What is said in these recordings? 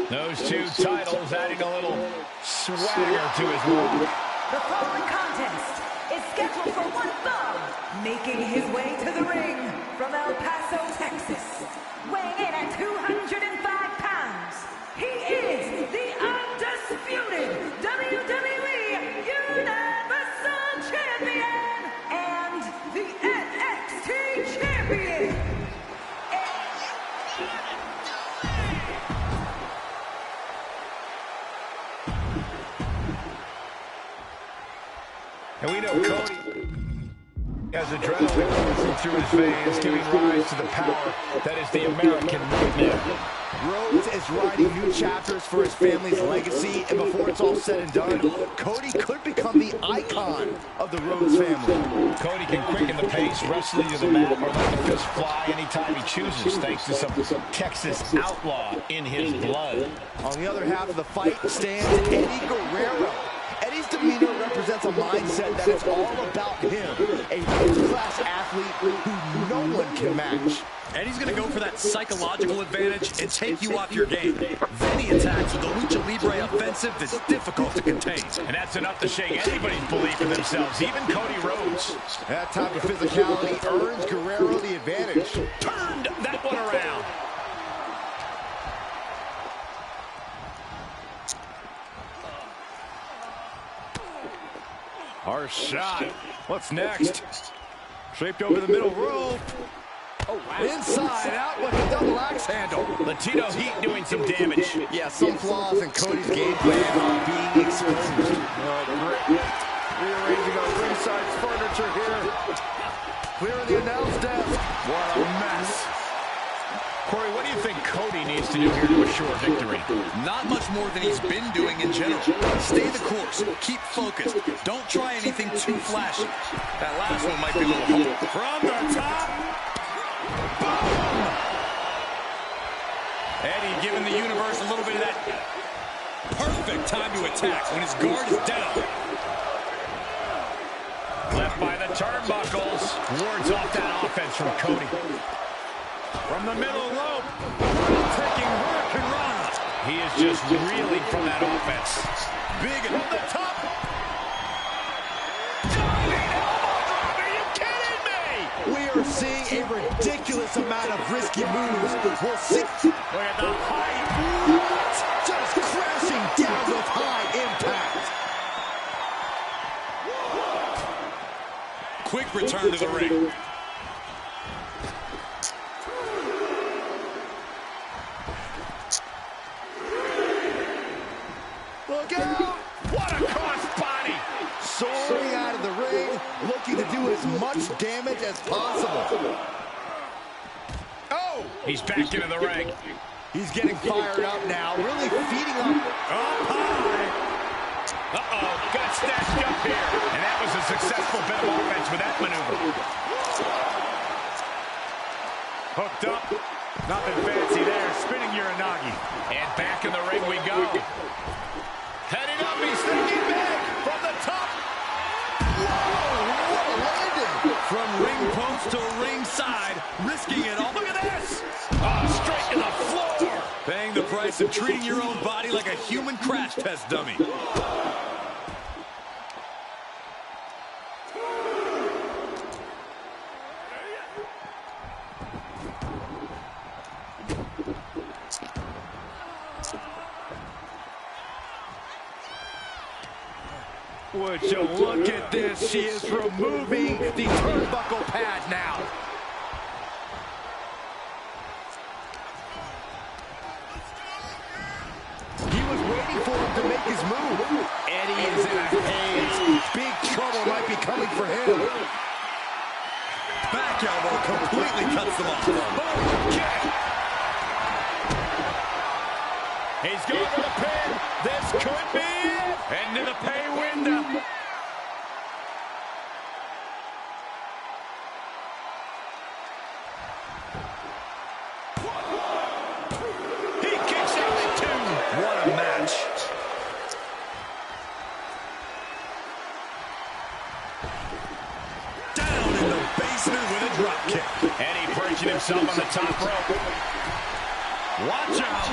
Those two titles adding a little swagger to his walk. The following contest is scheduled for one fall. Making his way to the ring from El Paso, Texas. Weighing in at 205 pounds. He is the undisputed WWE Universal Champion and the NXT Champion. And we know Cody has adrenaline coursing through his veins, giving rise to the power that is the American nightmare. Rhodes is writing new chapters for his family's legacy, and before it's all said and done, Cody could become the icon of the Rhodes family. Cody can quicken the pace, wrestle you to the mat, or let the fist fly anytime he chooses, thanks to some Texas outlaw in his blood. On the other half of the fight stands Eddie Guerrero. Eddie's demeanor represents a mindset that it's all about him, a first-class athlete who no one can match. Eddie's going to go for that psychological advantage and take you off your game. Then he attacks with the Lucha Libre offensive that's difficult to contain. And that's enough to shake anybody's belief in themselves, even Cody Rhodes. That type of physicality earns Guerrero the advantage. Turned that one around. Our shot. What's next? Shaped over the middle rope. Oh, wow. Inside out with a double axe handle. Latino Heat doing some damage. Yeah, some flaws in Cody's game plan are being exposed. Rearranging our ringside furniture here. Clearing the announce desk. What a mess. Corey, what do you think Cody needs to do here to assure victory? Not much more than he's been doing in general. Stay the course. Keep focused. Don't try anything too flashy. That last one might be a little hard. From the top. Boom! Eddie giving the universe a little bit of that Perfect time to attack when his guard is down. Left by the turnbuckles. Wards off that offense from Cody. From the middle rope, taking Hurricane Rana. He is just reeling from that offense. Big and from the top. Diving elbow drop. Are you kidding me? We are seeing a ridiculous amount of risky moves. We'll see. Look at the height. Just crashing down with high impact. Quick return to the ring. Look out! What a cross body! Soaring out of the ring, looking to do as much damage as possible. Oh! He's back into the ring. He's getting fired up now, really feeding up. Up high. Uh-oh, got snatched up here. And that was a successful bit of offense with that maneuver. Hooked up. Nothing fancy there. Spinning Uranagi. And back in the ring we go. Heading up, he's thinking big. From the top. Whoa, what a landing. From ring post to ringside, risking it all. Look at this! Straight to the floor. Paying the price of treating your own body like a human crash test dummy. Would you look at this? She is removing the turnbuckle pad now. He was waiting for him to make his move. Eddie is in a haze. Big trouble might be coming for him. Back elbow completely cuts them off. Boom, kick. He's going for the pin. This could be it. Into the pay window. He kicks out at 2. What a match. Down in the basement with a drop kick. Eddie breaks launching himself on the top rope. Watch out.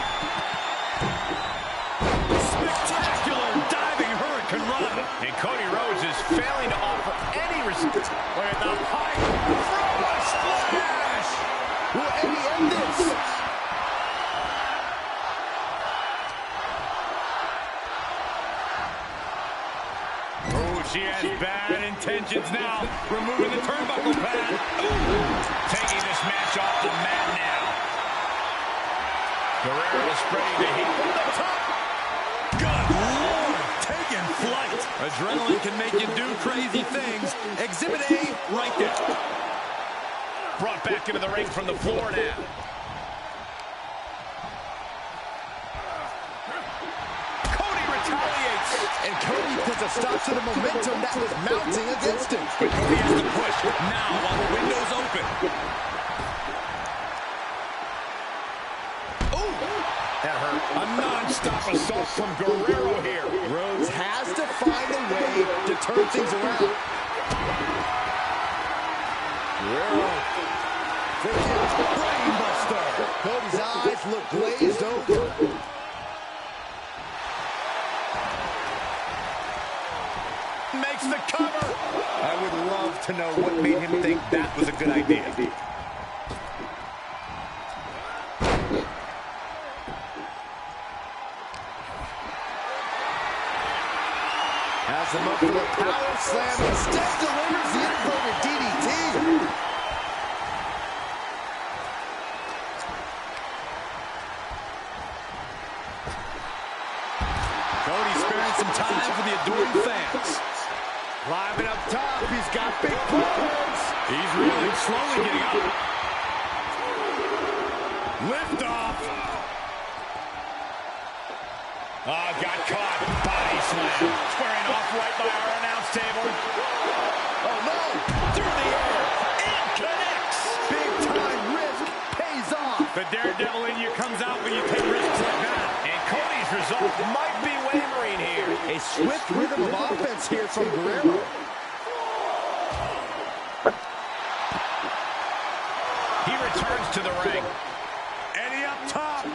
Spectacular diving Hurricane Run. And Cody Rhodes is failing to offer any resistance. Look at the height. Throw a splash. Will Eddie end this? She has bad intentions now. Removing the turnbuckle pad. Ooh. Taking this match off the mat now. Guerrero spreading the heat from the top. Good Lord. Taking flight. Adrenaline can make you do crazy things. Exhibit A right there. Brought back into the ring from the floor now. And Cody puts a stop to the momentum that was mounting against him. But Cody has to push now while the window's open. Oh, that hurt. A non-stop assault from Guerrero here. Rhodes has to find a way to turn things around. Guerrero thinking brainbuster. Cody's eyes look glazed over. Makes the cover. I would love to know what made him think that was a good idea. Has him up for the power slam. Instead delivers the inverted DDT. Cody sparing some time for the adoring fans. Climbing up top, he's got big plans. He's really slowly getting up. Lift off. Oh, got caught. Body slam. Squaring off right by our announce table. Oh, no. Through the air. It connects. Big time risk pays off. The daredevil in you comes out when you take risks like that. And Cody's result might be wavering here. A swift rhythm of offense here from Guerrero. He returns to the ring. Eddie up top.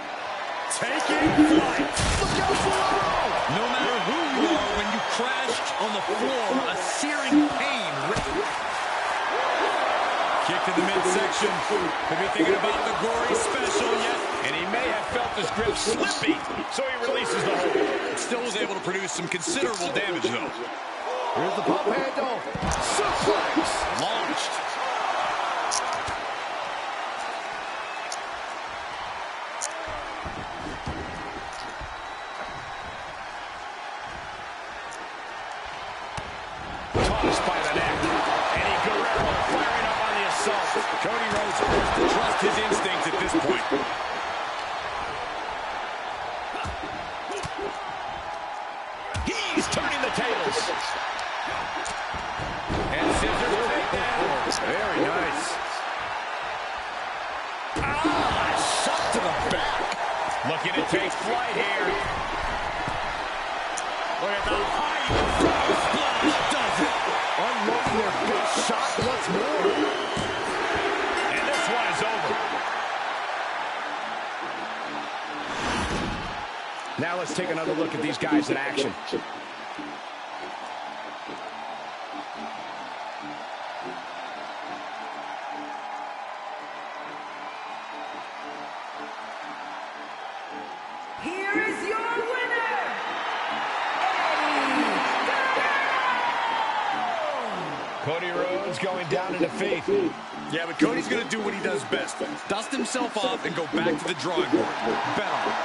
Taking flight. Look out for Guerrero. No matter who you are, when you crash on the floor, a searing pain. Kick to the midsection. Could be thinking about the gory special yet. And he may have felt his grip slipping, so he releases the hold. Still was able to produce some considerable damage, though. Here's the pump handle. Suplex. Launched. Tossed by the neck. Eddie Guerrero firing up on the assault. Cody Rhodes has to trust his instincts at this point. He's turning the tables. And scissors takedown. Very nice. Ah, shot to the back. Looking to take flight here. Look at the height. Splash does it. Unloading their big shot once more. And this one is over. Now let's take another look at these guys in action. Here is your winner, Cody Rhodes going down in defeat. Yeah, but Cody's going to do what he does best. Dust himself off and go back to the drawing board. Bet on it.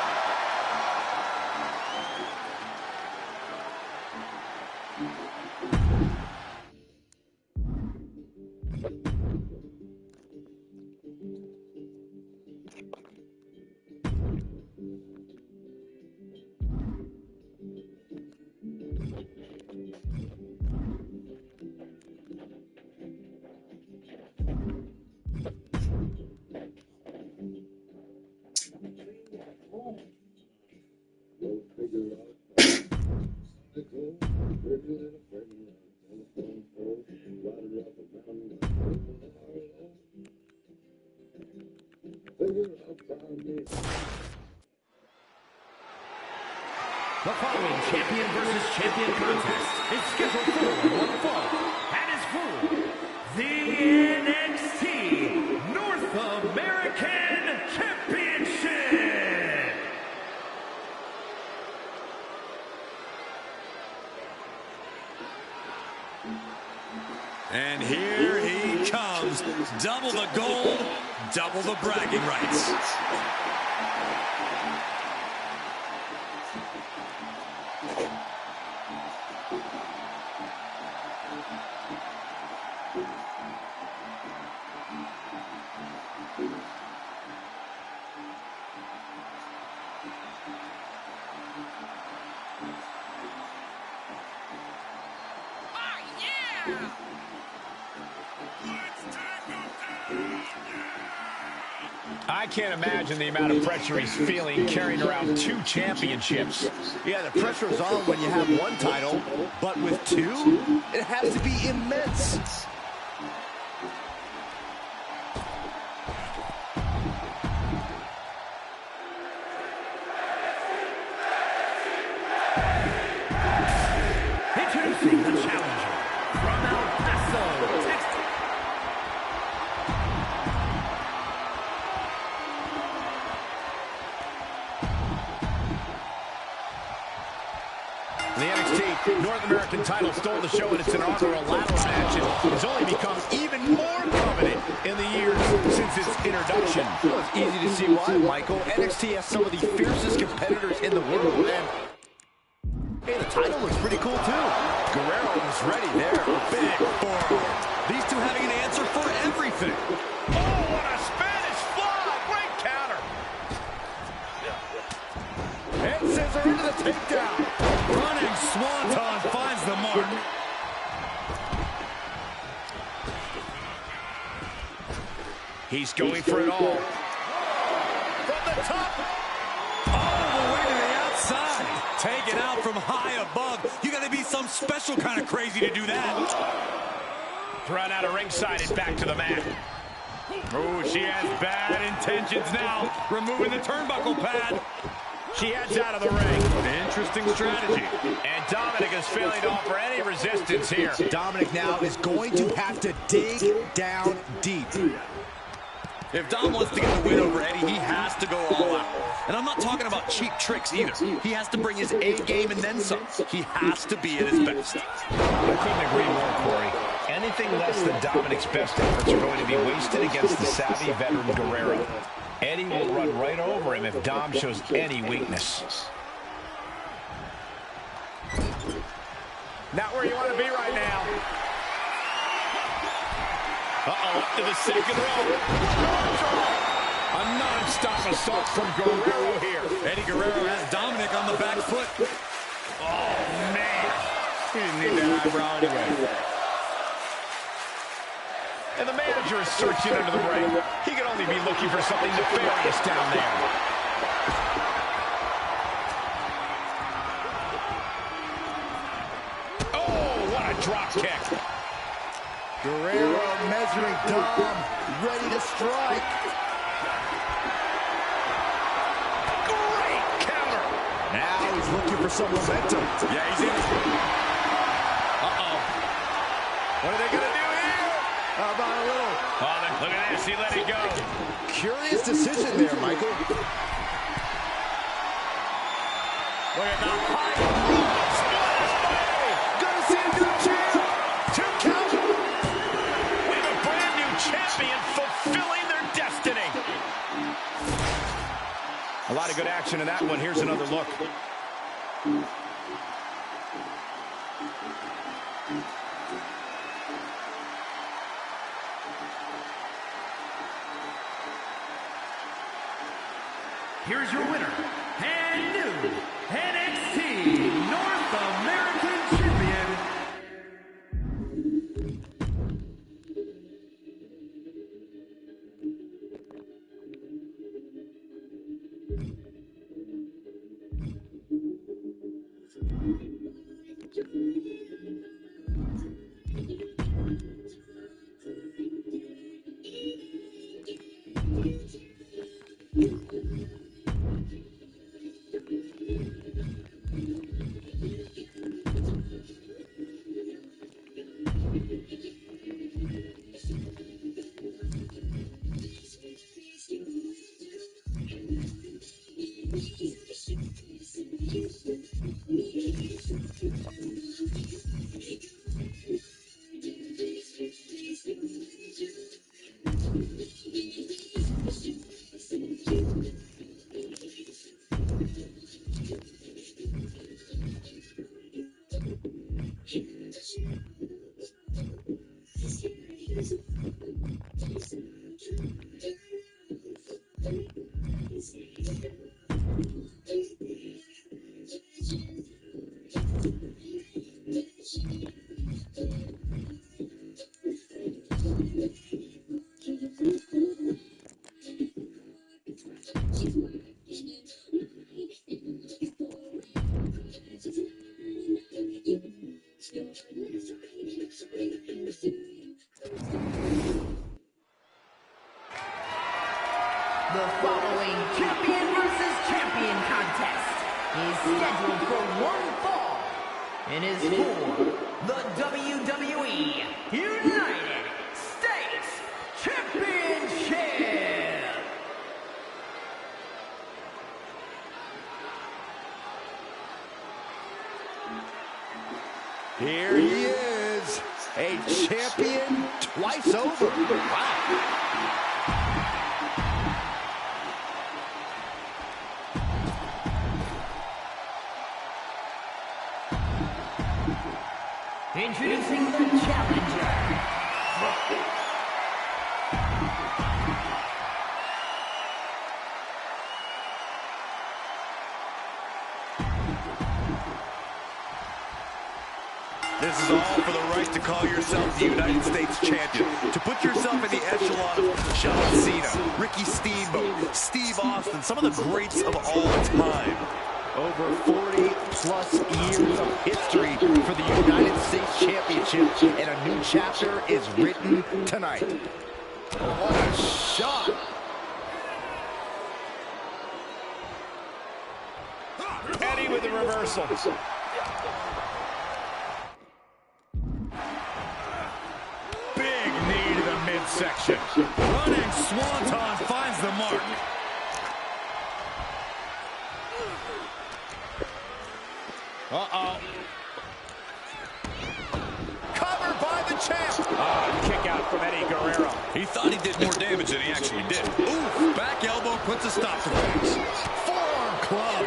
The following champion versus champion contest is scheduled for one fall and is for the NXT North American Championship. And here he comes. Double the gold, double the bragging rights. I can't imagine the amount of pressure he's feeling carrying around 2 championships. Yeah, the pressure is on when you have 1 title, but with 2, it has to be immense. Introducing the challenger from El Paso, Texas. The NXT North American title stole the show in its inaugural ladder match and has only become even more prominent in the years since its introduction. Well, it's easy to see why, Michael. NXT has some of the fiercest competitors in the world, and hey, the title looks pretty cool, too. Guerrero was ready there. Big forward. These two having an answer for everything. Oh, what a Spanish fly! Great counter! And scissor into the takedown. Running swanton finds the mark. He's going for it all. From the top! All the way to the outside. Taken out from high above. You got to be some special kind of crazy to do that. Thrown out of ringside and back to the mat. Oh, she has bad intentions now. Removing the turnbuckle pad. She heads out of the ring. Interesting strategy. And Dominic is failing to offer any resistance here. Dominic now is going to have to dig down deep. If Dom wants to get the win over Eddie, he has to go all out. And I'm not talking about cheap tricks either. He has to bring his A game and then some. He has to be at his best. I couldn't agree more, Corey. Anything less than Dominic's best efforts are going to be wasted against the savvy veteran Guerrero. Eddie will run right over him if Dom shows any weakness. Not where you want to be right now. Uh-oh, up to the second row. A non-stop assault from Guerrero here. Eddie Guerrero has Dominic on the back foot. Oh, man. He didn't need that eyebrow anyway. And the manager is searching under the ring. He could only be looking for something nefarious down there. Oh, what a drop kick. Guerrero measuring Dom, ready to strike. Great counter. Now he's looking for some momentum. Yeah, he's in. Uh-oh. What are they going to do here? How about a little? Oh, look at this. He let it go. Curious decision there, Michael. Look at the high. Gonna see a new champ. 2 count. We have a brand new champion fulfilling their destiny. A lot of good action in that one. Here's another look. Here's your winner, and new NXT North American Champion, Thank you. The following champion versus champion contest is scheduled for one fall and is for the WWE United States Championship. Here he is, a champion twice over. Wow. Introducing the challenger. This is all for the right to call yourself the United States champion. To put yourself in the echelon of John Cena, Ricky Steamboat, Steve Austin, some of the greats of all time. Over 40-plus years of history for the United States Championship, and a new chapter is written tonight. What a shot! Eddie with the reversal. Big knee to the midsection. Running swanton finds the mark. Uh-oh. Covered by the champ. Kick out from Eddie Guerrero. He thought he did more damage than he actually did. Ooh, back elbow puts a stop to things. Forearm club.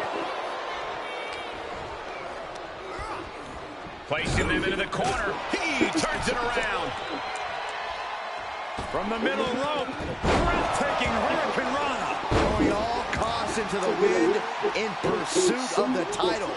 Placing them into the corner. He turns it around. From the middle rope. Breathtaking Hurricane Rana. Throwing all costs into the wind in pursuit of the title.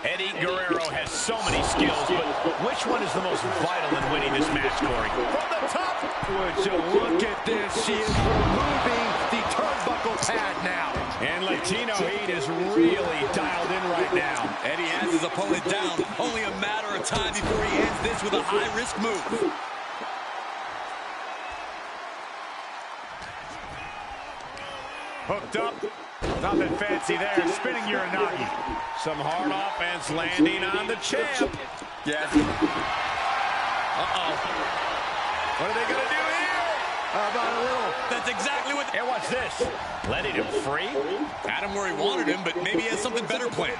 Eddie Guerrero has so many skills, but which one is the most vital in winning this match, Corey? From the top. Would you look at this? She is removing the turnbuckle pad now. And Latino Heat is really dialed in right now. Eddie has his opponent down. Only a matter of time before he ends this with a high-risk move. Hooked up. Nothing fancy there. Spinning Uranagi. Some hard offense landing on the champ. Yes. Uh-oh. What are they going to do here? How about a little? That's exactly what... And watch this. Letting him free. Had him where he wanted him, but maybe he has something better planned.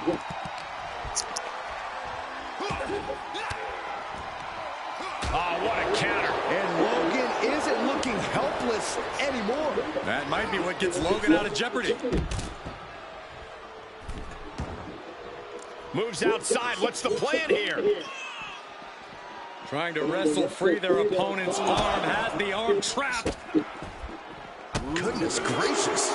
Oh, what a counter. And Logan isn't looking helpless anymore. That might be what gets Logan out of jeopardy. Moves outside. What's the plan here? Trying to wrestle free their opponent's arm. Has the arm trapped. Goodness gracious.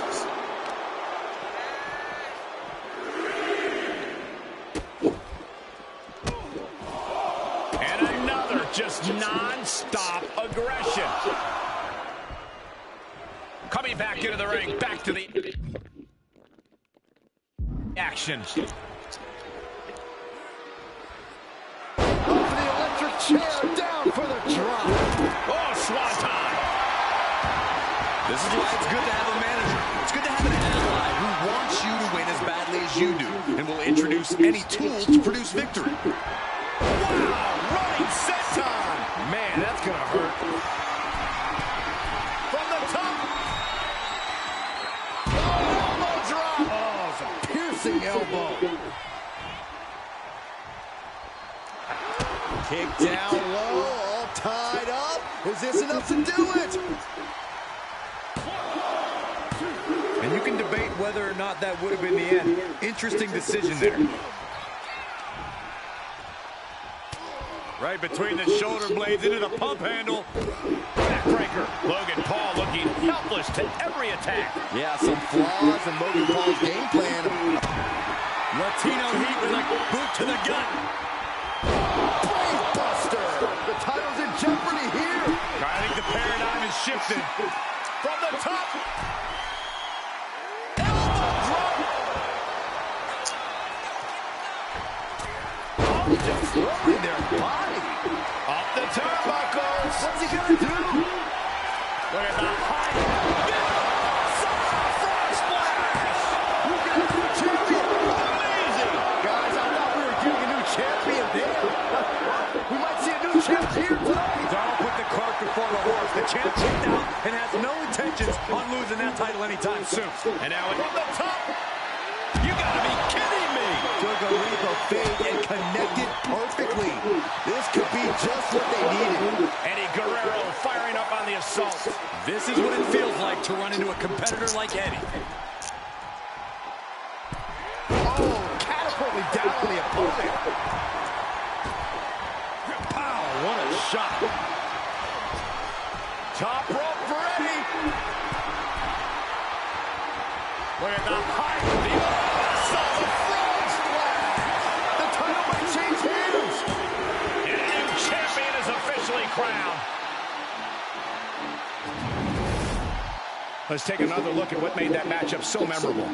And another just non-stop aggression. Coming back into the ring. Back to the action. Up for the electric chair, down for the drop. Oh, swanton. This is why it's good to have a manager. It's good to have an ally who wants you to win as badly as you do and will introduce any tools to produce victory. Wow, running senton. Man, that's going to hurt. From the top. Oh, elbow drop. Oh, it's a piercing elbow. Kick down low, all tied up. Is this enough to do it? And you can debate whether or not that would have been the end. Interesting decision there. Right between the shoulder blades into the pump handle. Backbreaker. Logan Paul looking helpless to every attack. Yeah, some flaws in Logan Paul's game plan. Latino heat with a boot to the gut. Brainbuster! The title's in jeopardy here. I think the paradigm has shifted. From the top. Destroying their body. Up the turnbuckles. What's he gonna do? Look at the height. Frog splash. We got a new champion. Amazing. Guys, I thought we were getting a new champion there. We might see a new champ here tonight. Don't put the cart before the horse. The champ kicked out and has no intentions on losing that title anytime soon. And now from the top. You gotta be kidding me. Took a leap of faith and connected perfectly. This could be just what they needed. Eddie Guerrero firing up on the assault. This is what it feels like to run into a competitor like Eddie. Oh, catapulting down on the opponent. Pow, what a shot. Top rope for Eddie. Look at the height. The frog splash. The title might change hands. And a new champion is officially crowned. Let's take another look at what made that matchup so memorable.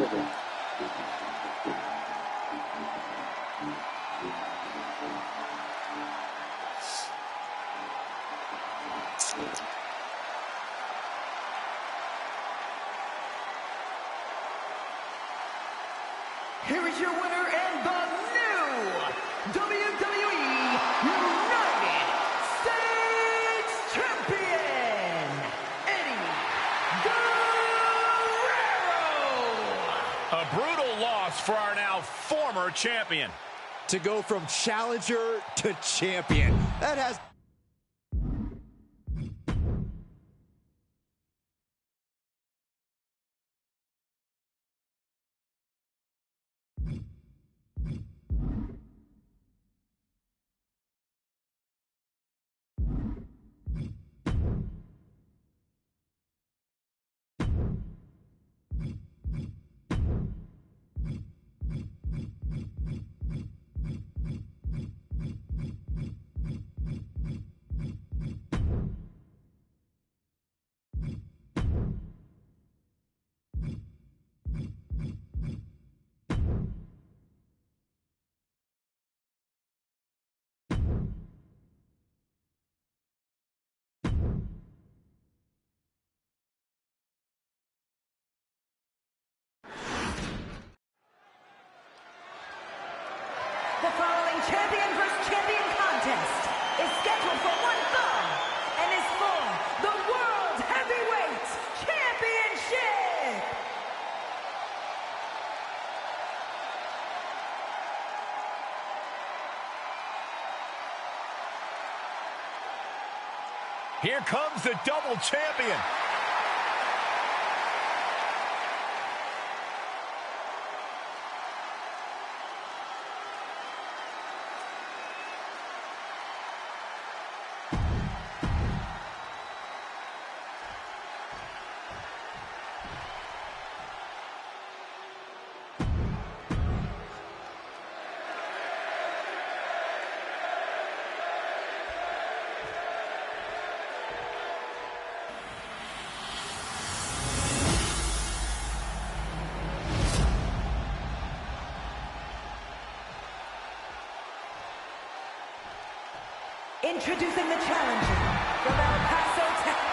Here is your winner and the new WWE United States Champion, Eddie Guerrero. A brutal loss for our now former champion. To go from challenger to champion. That has... The following champion versus champion contest is scheduled for one fall and is for the World Heavyweight Championship. Here comes the double champion. Introducing the challenger from El Paso, Texas.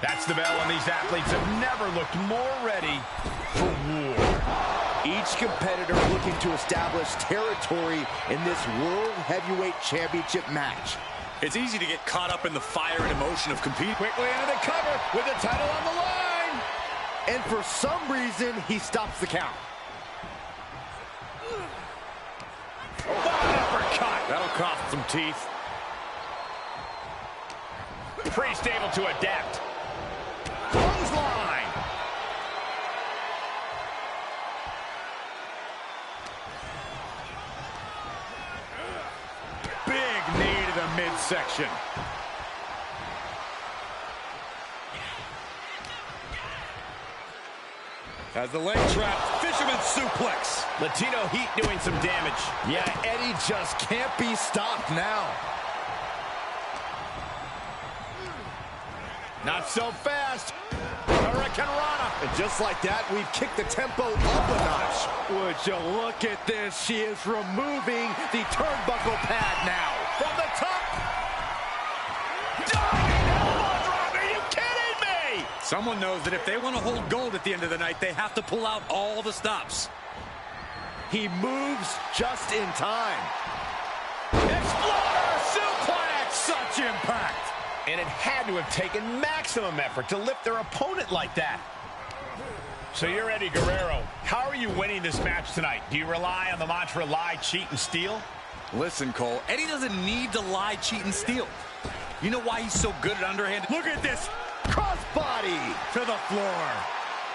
That's the bell, and these athletes have never looked more ready for war. Each competitor looking to establish territory in this World Heavyweight Championship match. It's easy to get caught up in the fire and emotion of competing. Quickly into the cover with the title on the line. And for some reason, he stops the count. some teeth. Priest able to adapt. Clothesline. Big knee to the midsection. As the leg trap, fisherman suplex. Latino Heat doing some damage. Yeah, Eddie just can't be stopped now. Not so fast. Hurricane Rana. And just like that, we've kicked the tempo up a notch. Would you look at this? She is removing the turnbuckle pad now. From the top. Diving elbow drop. Are you kidding me? Someone knows that if they want to hold gold at the end of the night, they have to pull out all the stops. He moves just in time. Exploder suplex. Such impact. And it had to have taken maximum effort to lift their opponent like that. So you're Eddie Guerrero. How are you winning this match tonight? Do you rely on the mantra lie, cheat, and steal? Listen, Cole, Eddie doesn't need to lie, cheat, and steal. You know why he's so good at underhanded? Look at this. Crossbody to the floor.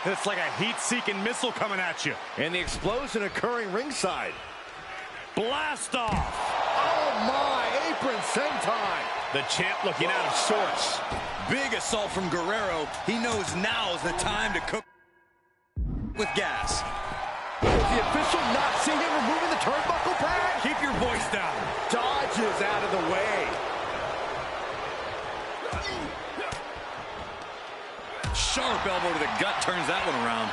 It's like a heat-seeking missile coming at you. And the explosion occurring ringside. Blast off. Oh my, apron senton. The champ looking out of sorts. Big assault from Guerrero. He knows now's the time to cook with gas. Does the official not see him removing the turnbuckle pad? Keep your voice down. Dodges out of the way. Sharp elbow to the gut turns that one around.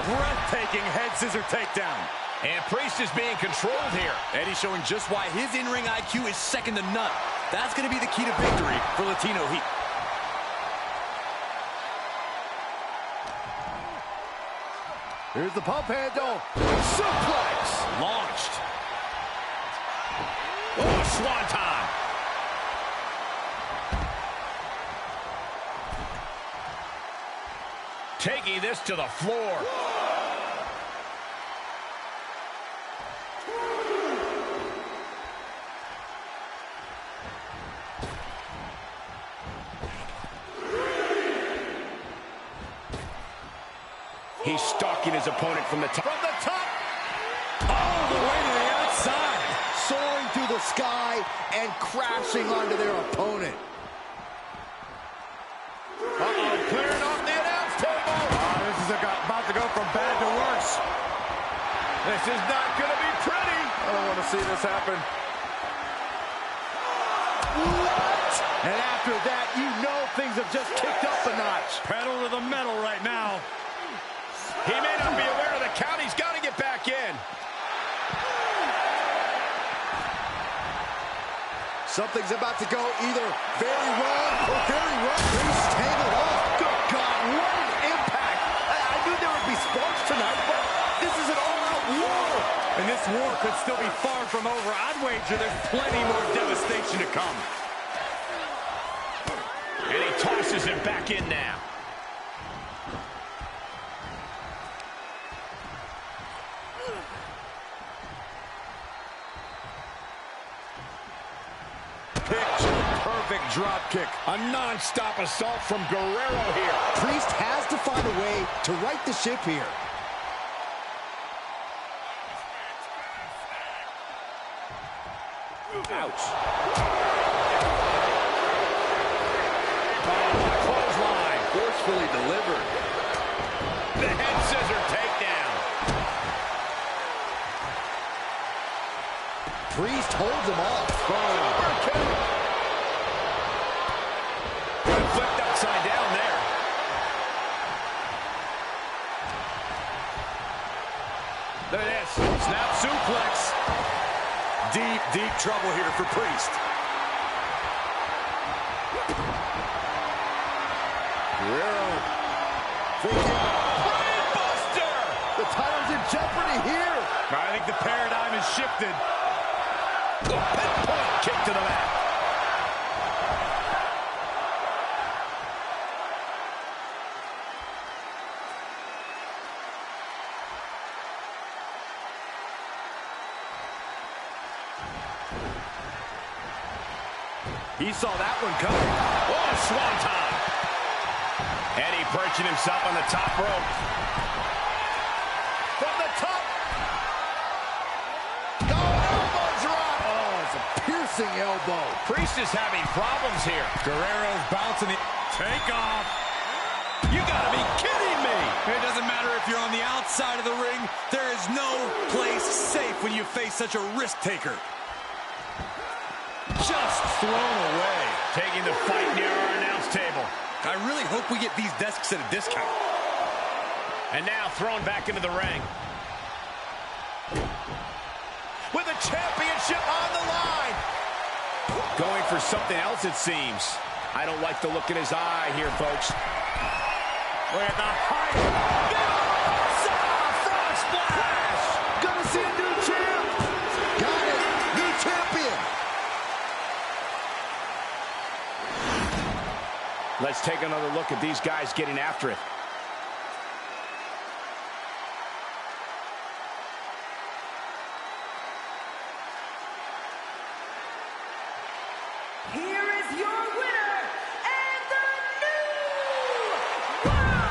Breathtaking head scissor takedown. And Priest is being controlled here. Eddie showing just why his in-ring IQ is second to none. That's going to be the key to victory for Latino Heat. Here's the pump handle. Suplex. Launched. Oh, swanton. Taking this to the floor. He's stalking his opponent from the top. From the top. All the way to the outside. Soaring through the sky and crashing onto their opponent. Uh-oh, clearing off the announce table. This is about to go from bad to worse. This is not going to be pretty. I don't want to see this happen. What? And after that, you know things have just kicked up a notch. Pedal to the metal right now. He may not be aware of the count. He's got to get back in. Something's about to go either very wrong or very right. Priest tangled up. Good God, what an impact. I knew there would be sparks tonight, but this is an all-out war. And this war could still be far from over. I'd wager there's plenty more devastation to come. And he tosses him back in now. Picture-perfect drop kick. A non-stop assault from Guerrero here. Priest has to find a way to right the ship here. Ouch. Clothesline. Forcefully delivered. The head scissor takedown. Priest holds him off. Good flipped upside down there. Look at this. Snap suplex. Deep, deep trouble here for Priest. Guerrero thinking. Brainbuster! The title's in jeopardy here. I think the paradigm has shifted. The pinpoint kick to the mat. He saw that one coming. Oh, swanton. Eddie perching himself on the top rope. From the top. Oh, elbow drop. Oh, it's a piercing elbow. Priest is having problems here. Guerrero's bouncing it. Take off. You gotta be kidding me. It doesn't matter if you're on the outside of the ring. There is no place safe when you face such a risk taker. Just thrown away. Taking the fight near our announce table. I really hope we get these desks at a discount. And now thrown back into the ring. With the championship on the line. Going for something else, it seems. I don't like the look in his eye here, folks. Look at the height. Frog splash. Gonna see a new champ. Got it. New champion. Let's take another look at these guys getting after it. Here is your winner and the new World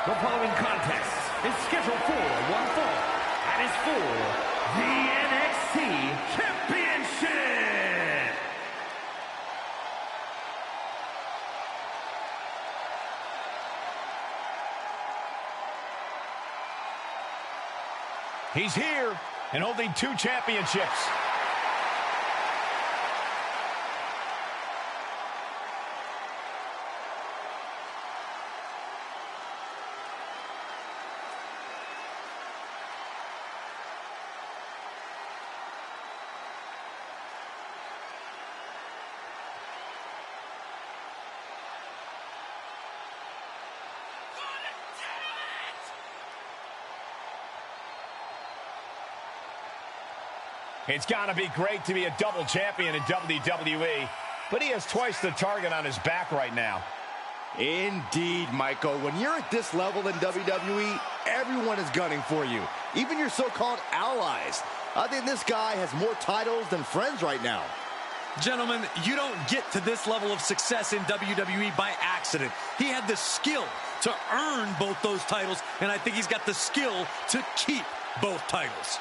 The following contest is scheduled for one fall and is for the NXT Championship. He's here and holding 2 championships. It's got to be great to be a double champion in WWE, but he has twice the target on his back right now. Indeed, Michael. When you're at this level in WWE, everyone is gunning for you, even your so-called allies. I think this guy has more titles than friends right now. Gentlemen, you don't get to this level of success in WWE by accident. He had the skill to earn both those titles, and I think he's got the skill to keep both titles.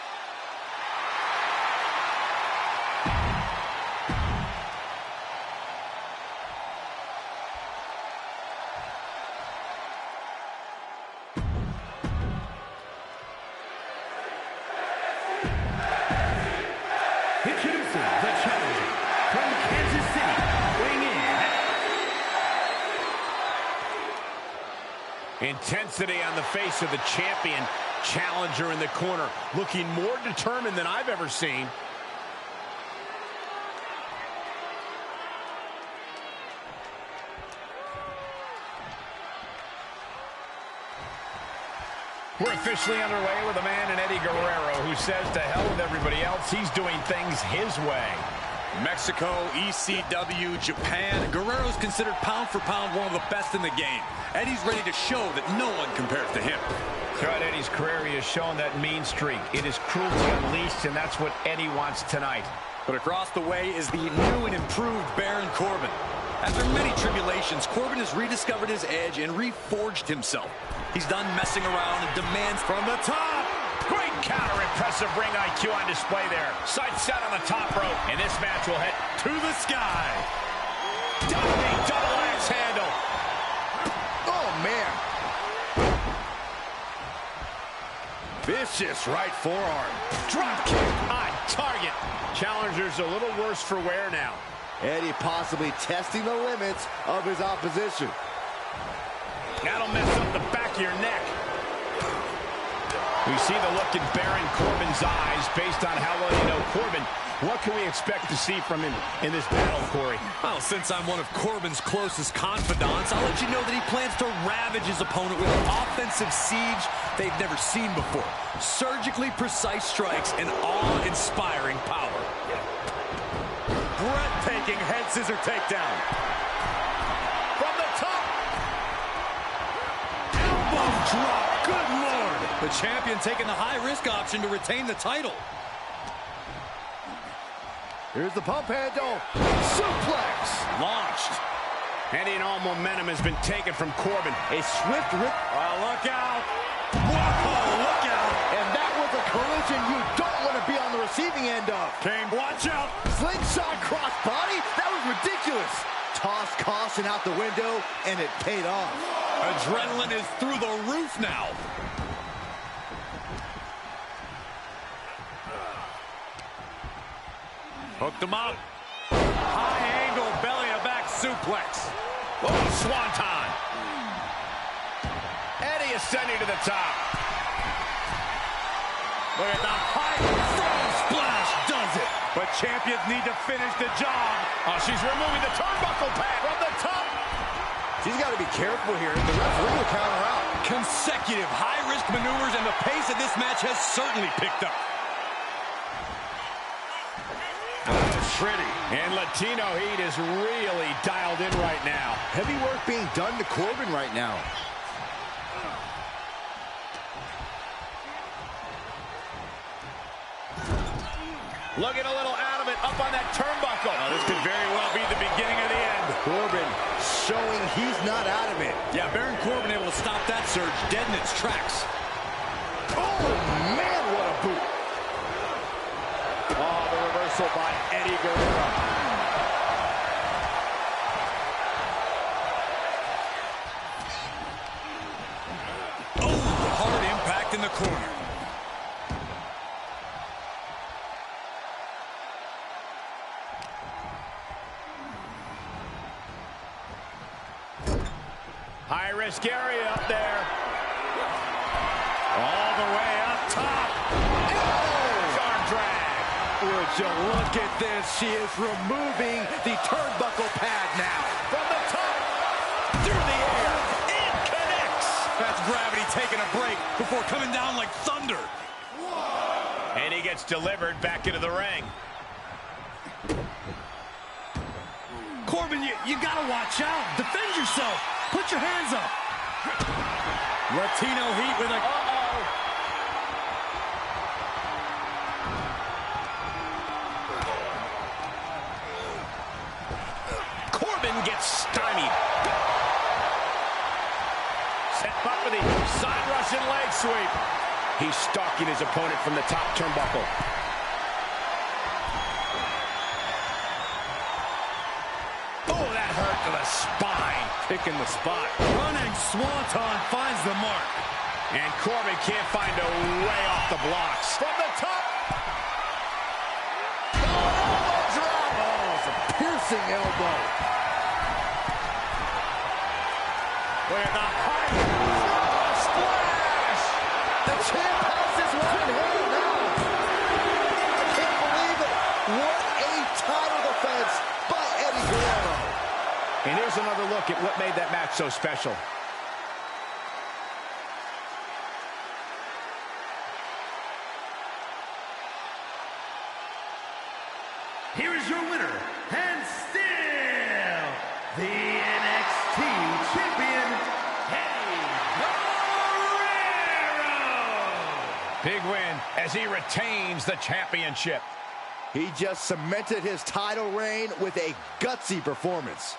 Introducing the challenger from Kansas City, weighing in. Intensity on the face of the champion. Challenger in the corner, looking more determined than I've ever seen. We're officially underway with a man in Eddie Guerrero who says to hell with everybody else. He's doing things his way. Mexico, ECW, Japan. Guerrero's considered pound for pound one of the best in the game. Eddie's ready to show that no one compares to him. Throughout Eddie's career, he has shown that mean streak. It is cruelty unleashed, and that's what Eddie wants tonight. But across the way is the new and improved Baron Corbin. After many tribulations, Corbin has rediscovered his edge and reforged himself. He's done messing around and demands from the top. Great counter, impressive ring IQ on display there. Sights set on the top rope, and this match will head to the sky. Diving double axe handle. Oh, man. Vicious right forearm. Drop kick on target. Challenger's a little worse for wear now. Eddie possibly testing the limits of his opposition. That'll mess up the back of your neck. We see the look in Baron Corbin's eyes based on how well you know Corbin. What can we expect to see from him in this battle, Corey? Well, since I'm one of Corbin's closest confidants, I'll let you know that he plans to ravage his opponent with an offensive siege they've never seen before. Surgically precise strikes and awe-inspiring power. Breathtaking head scissor takedown. From the top. Elbow drop. Good Lord. The champion taking the high-risk option to retain the title. Here's the pump handle. Suplex. Launched. And all momentum has been taken from Corbin. A swift rip. Oh, look out. Whoa, look out. And that was a collision you don't want to be on the receiving end of. Kane, watch out. Slingshot cross body? That was ridiculous. Tossed caution out the window, and it paid off. Adrenaline is through the roof now. Hooked him up. High angle belly to back suplex. Oh, swanton. Eddie ascending to the top. Look at the high front splash does it. But champions need to finish the job. Oh, she's removing the turnbuckle pad From the top. She's got to be careful here. The referee will count her out. Consecutive high-risk maneuvers, and the pace of this match has certainly picked up. Pretty. And Latino Heat is really dialed in right now. Heavy work being done to Corbin right now. Looking a little out of it, up on that turnbuckle. This could very well be the beginning of the end. Corbin showing he's not out of it. Yeah, Baron Corbin able to stop that surge dead in its tracks. Oh, man, what a boot. Oh, the reversal by Eddie Guerrero. Oh, hard impact in the corner. High-risk area up there. All the way up top. Arm drag. Would you look at this? She is removing the turnbuckle pad now. From the top. Through the air. It connects. That's gravity taking a break before coming down like thunder. And he gets delivered back into the ring. Corbin, you gotta watch out. Defend yourself. Put your hands up. Latino Heat with a... Corbin gets stymied. Set up with the side Russian leg sweep. He's stalking his opponent from the top turnbuckle. Oh, that hurt to the spine. Picking the spot. Running swanton finds the mark. And Corbin can't find a way off the blocks. From the top. Oh, it's a piercing elbow. Look at the high splash. The champ has this one in hand now. I can't believe it. What a title defense by Eddie Guerrero. And here's another look at what made that match so special. Here is your winner, and still the NXT champion, Eddie Guerrero. Big win as he retains the championship. He just cemented his title reign with a gutsy performance.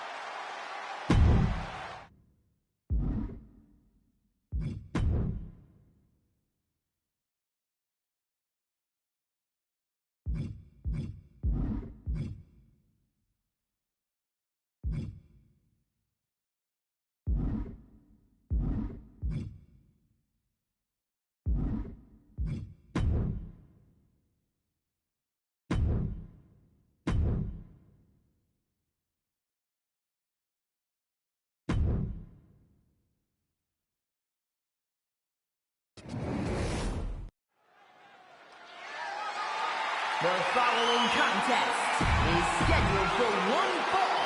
The following contest is scheduled for one fall.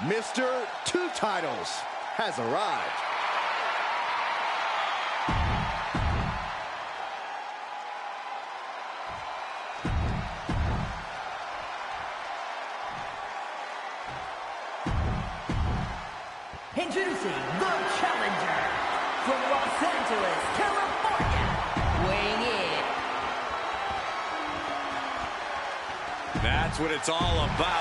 Mr. Two Titles has arrived. Introducing the challenger from Los Angeles, California, weighing in. That's what it's all about.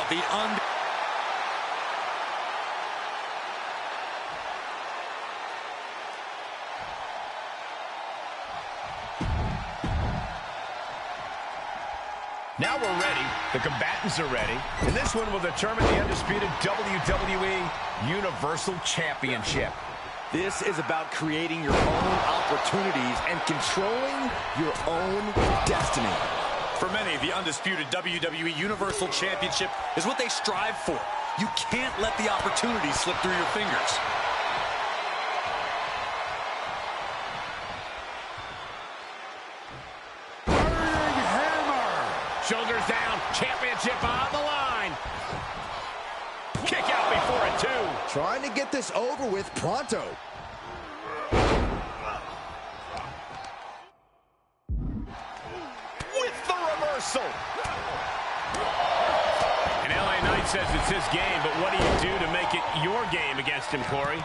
Now we're ready. The combatants are ready. And this one will determine the undisputed WWE Universal Championship. This is about creating your own opportunities and controlling your own destiny. For many, the undisputed WWE Universal Championship is what they strive for. You can't let the opportunity slip through your fingers. Shoulders down, championship on the line. Kick out before it, too. Trying to get this over with pronto. With the reversal. And LA Knight says it's his game, but what do you do to make it your game against him, Corey?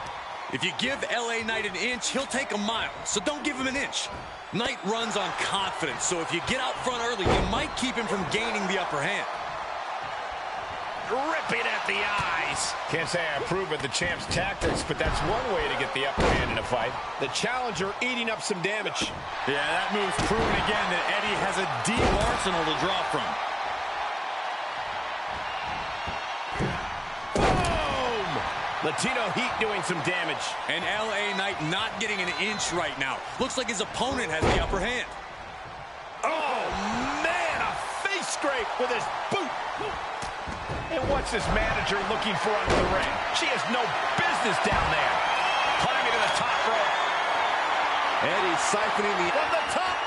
If you give LA Knight an inch, he'll take a mile, so don't give him an inch. Knight runs on confidence, so if you get out front early, you might keep him from gaining the upper hand. Ripping at the eyes. Can't say I approve of the champ's tactics, but that's one way to get the upper hand in a fight. The challenger eating up some damage. Yeah, that move's proven again that Eddie has a deep arsenal to draw from. Latino Heat doing some damage. And LA Knight not getting an inch right now. Looks like his opponent has the upper hand. Oh, man, a face scrape with his boot. And what's this manager looking for under the ring? She has no business down there. Climbing to the top rope. Eddie siphoning the... From the top.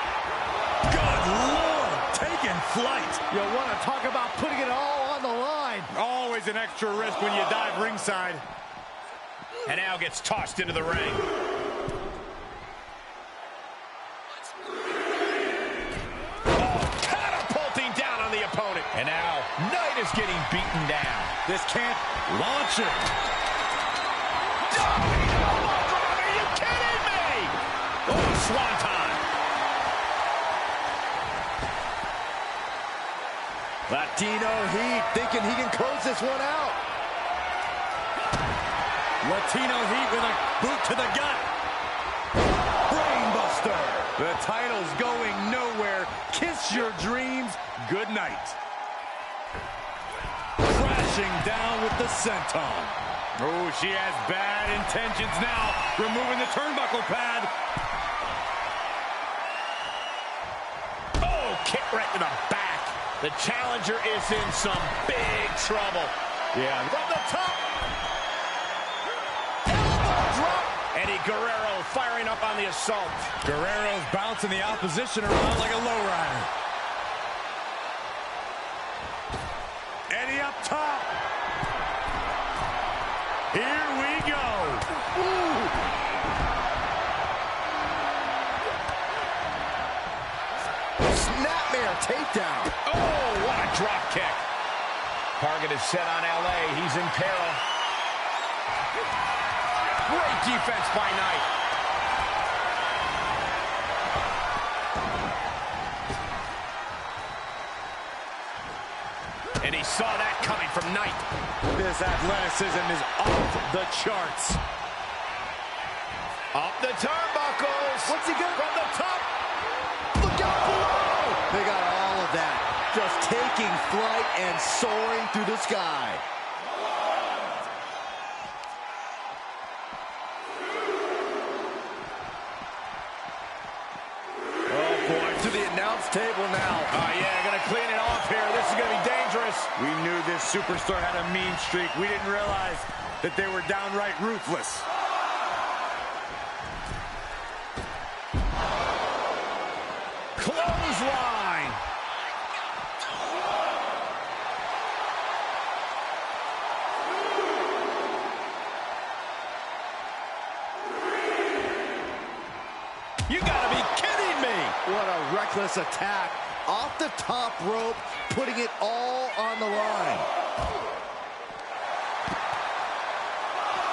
Good Lord, taking flight. You want to talk about putting it all on the line. Always an extra risk when you dive ringside. And now gets tossed into the ring. Oh, catapulting down on the opponent. And now Knight is getting beaten down. This can't launch him. Are you kidding me? Oh, swanton. Latino Heat thinking he can close this one out. Latino Heat with a boot to the gut. Brainbuster. The title's going nowhere. Kiss your dreams. Good night. Crashing down with the senton. Oh, she has bad intentions now. Removing the turnbuckle pad. Oh, kick right to the back. The challenger is in some big trouble. Yeah. From the top. Elbow drop. Eddie Guerrero firing up on the assault. Guerrero's bouncing the opposition around like a lowrider. Eddie up top. Here we go. Ooh. Snapmare takedown. Oh, what a drop kick. Target is set on LA. He's in peril. Great defense by Knight. And he saw that coming from Knight. This athleticism is off the charts. Up the turnbuckles. What's he got? From the top. Look out below. They got all of that. Just taking flight and soaring through the sky. Oh, boy, to the announce table now. Oh, yeah, gonna clean it off here. This is gonna be dangerous. We knew this superstar had a mean streak. We didn't realize that they were downright ruthless. ruthless attack off the top rope, putting it all on the line.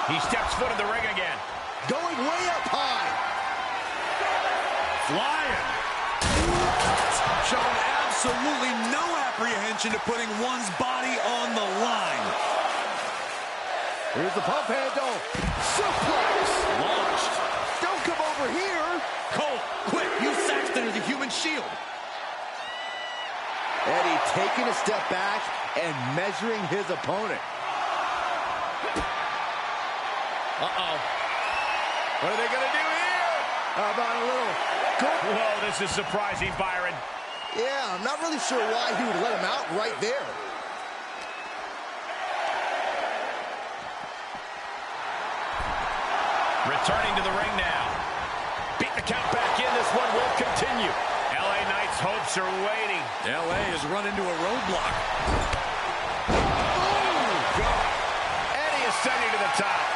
He steps foot in the ring again. Going way up high. Flying. Showing absolutely no apprehension to putting one's body on the line. Here's the pump handle. Suplex. Launched. Don't come over here. Cole, quick, use Saxton as a human shield. Eddie taking a step back and measuring his opponent. Uh-oh. What are they going to do here? How about a little... Whoa, this is surprising, Byron. Yeah, I'm not really sure why he would let him out right there. Returning to the ring now. Beat the count back in. This one will continue. LA Knight's hopes are waiting. LA has run into a roadblock. Oh, God. Eddie is sending to the top.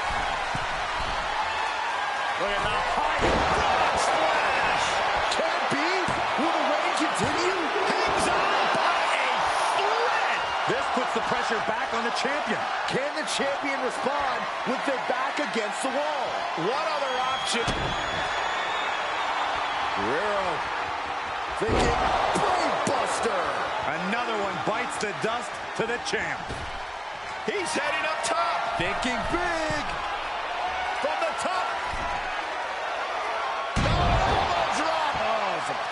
Look at the high front splash. Can it be? Will the reign continue? Hangs on by a thread. This puts the pressure back on the champion. Can the champion respond with their back against the wall? What other option? Guerrero thinking brainbuster. Another one bites the dust to the champ. He's heading up top. Thinking big. From the top.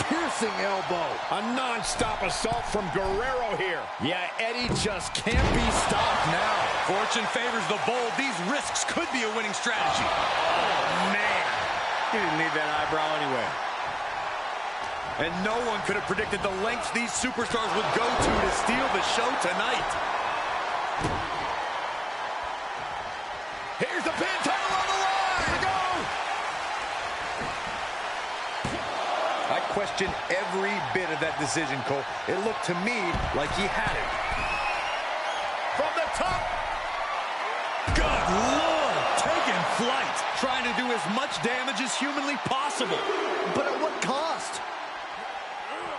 Piercing elbow. A non-stop assault from Guerrero here. Yeah, Eddie just can't be stopped now. Fortune favors the bold. These risks could be a winning strategy. Oh, man. He didn't need that eyebrow anyway. And no one could have predicted the lengths these superstars would go to steal the show tonight. Here's the pin, title on the line. Here we go. I question every bit of that decision, Cole. It looked to me like he had it. From the top. Good Lord! Taking flight. Trying to do as much damage as humanly possible. But at what cost?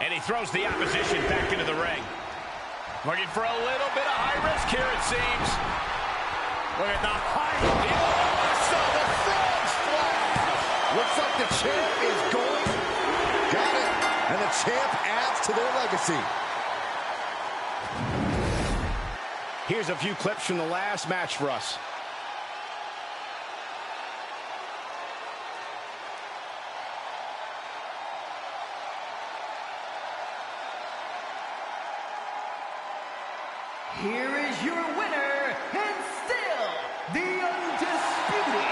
And he throws the opposition back into the ring. Looking for a little bit of high risk here, it seems. Look at the height. The frog splash. Looks like the champ is going. Got it. And the champ adds to their legacy. Here's a few clips from the last match for us. Here is your winner, and still the undisputed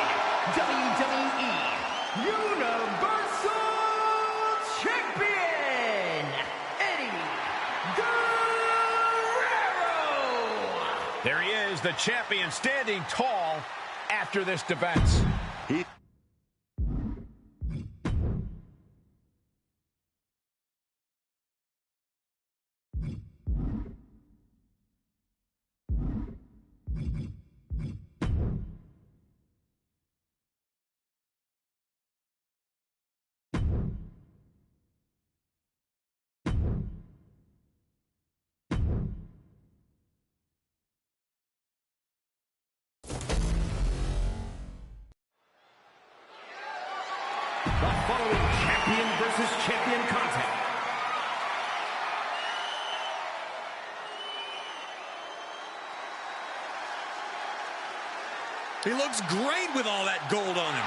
WWE Universal Champion, Eddie Guerrero. There he is, the champion, standing tall after this defense. The following champion versus champion contest. He looks great with all that gold on him.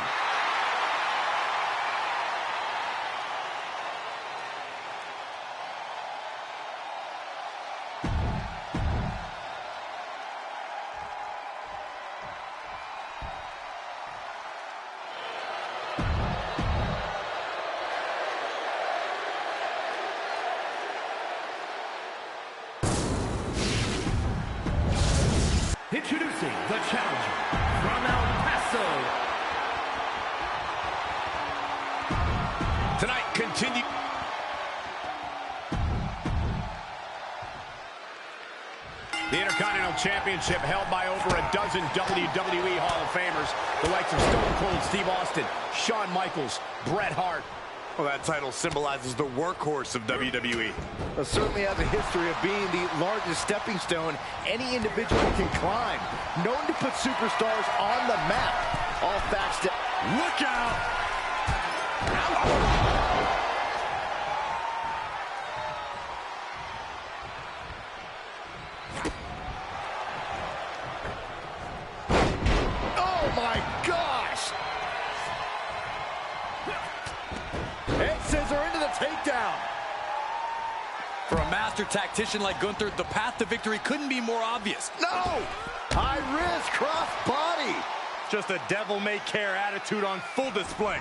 Introducing the challenger from El Paso. Tonight, continue. The Intercontinental Championship held by over a dozen WWE Hall of Famers, the likes of Stone Cold Steve Austin, Shawn Michaels, Bret Hart, Well, that title symbolizes the workhorse of WWE. It certainly has a history of being the largest stepping stone any individual can climb. Known to put superstars on the map. All facts to... Look out! Oh my gosh! Head scissor into the takedown. For a master tactician like Gunther, the path to victory couldn't be more obvious. No! High risk cross body. Just a devil-may-care attitude on full display.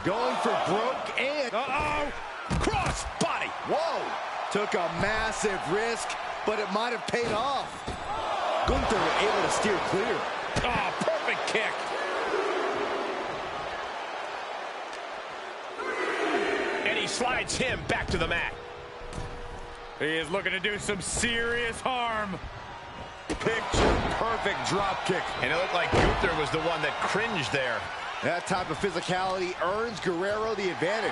Going for broke and... Uh-oh! Cross body. Whoa! Took a massive risk, but it might have paid off. Gunther able to steer clear. Oh, perfect kick. And he slides him back to the mat. He is looking to do some serious harm. Picture-perfect drop kick. And it looked like Gunther was the one that cringed there. That type of physicality earns Guerrero the advantage.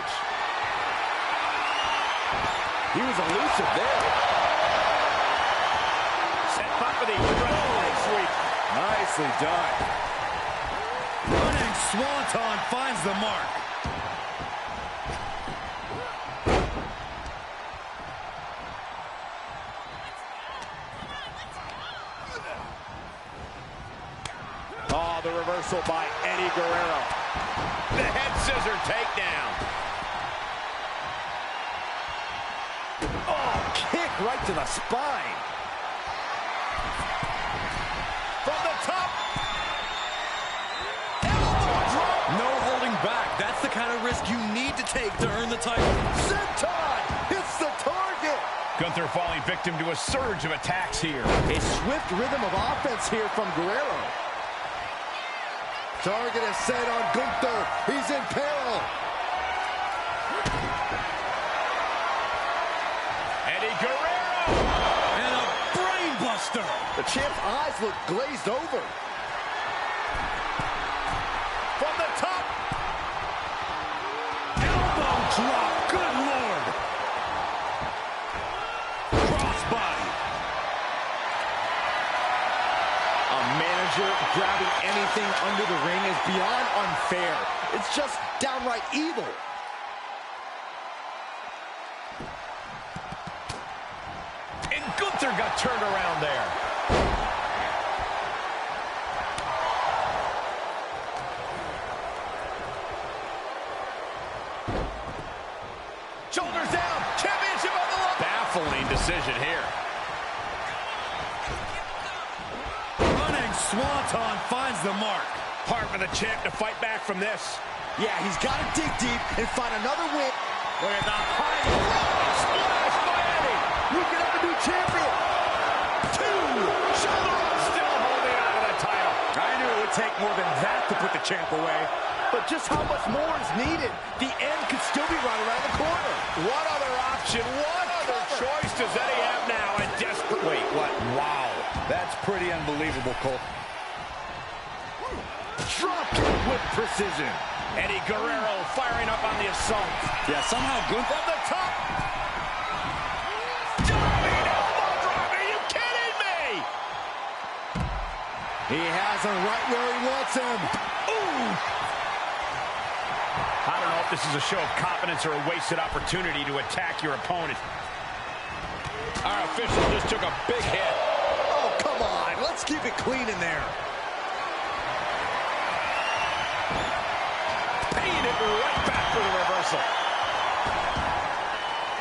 He was elusive there. Set up for the leg sweep. Nicely done. Running Swanton finds the mark. Oh, the reversal by Eddie Guerrero. The head scissor takedown. Oh, kick right to the spine. From the top. No holding back. That's the kind of risk you need to take to earn the title. Senton hits the target. Gunther falling victim to a surge of attacks here. A swift rhythm of offense here from Guerrero. Target is set on Gunther. He's in peril. Eddie Guerrero. And a brainbuster. The champ's eyes look glazed over. From the top. Elbow drop. Good Lord. Crossbody. A manager grabbing anything under the ring is beyond unfair. It's just downright evil. And Gunther got turned around there. Shoulders down. Championship on the line. Baffling decision here. Running Swanton finds the mark. Hard for the champ to fight back from this. Yeah, he's got to dig deep and find another win. Look at the high splash by Eddie. We could have a new champion. Shoulder up, still holding on to the title. I knew it would take more than that to put the champ away. But just how much more is needed? The end could still be right around the corner. What other option, what other choice does Eddie have now? And desperate. Wait, what? Wow. That's pretty unbelievable, Cole. Drop kick with precision. Eddie Guerrero firing up on the assault. Yeah, somehow Gunther. From the top. Diving elbow drop. Are you kidding me? He has him right where he wants him. Ooh. I don't know if this is a show of confidence or a wasted opportunity to attack your opponent. Our official just took a big hit. Oh, come on. Let's keep it clean in there. Paying it right back for the reversal.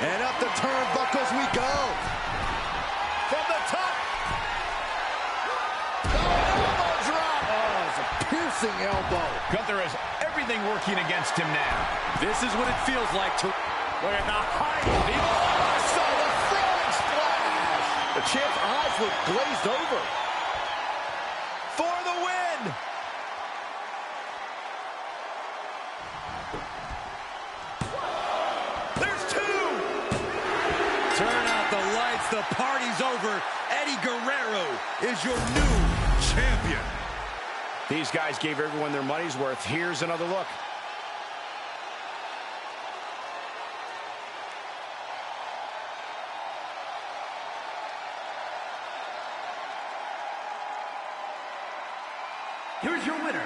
And up the turnbuckles we go. From the top. Elbow drop. Oh, it's a piercing elbow. Gunther has everything working against him now. This is what it feels like to... Look at the height. The saw the frog splash. The champ's eyes look glazed over. For the win. There's two. Turn out the lights, the party's over. Eddie Guerrero is your new champion. These guys gave everyone their money's worth. Here's another look. here's your winner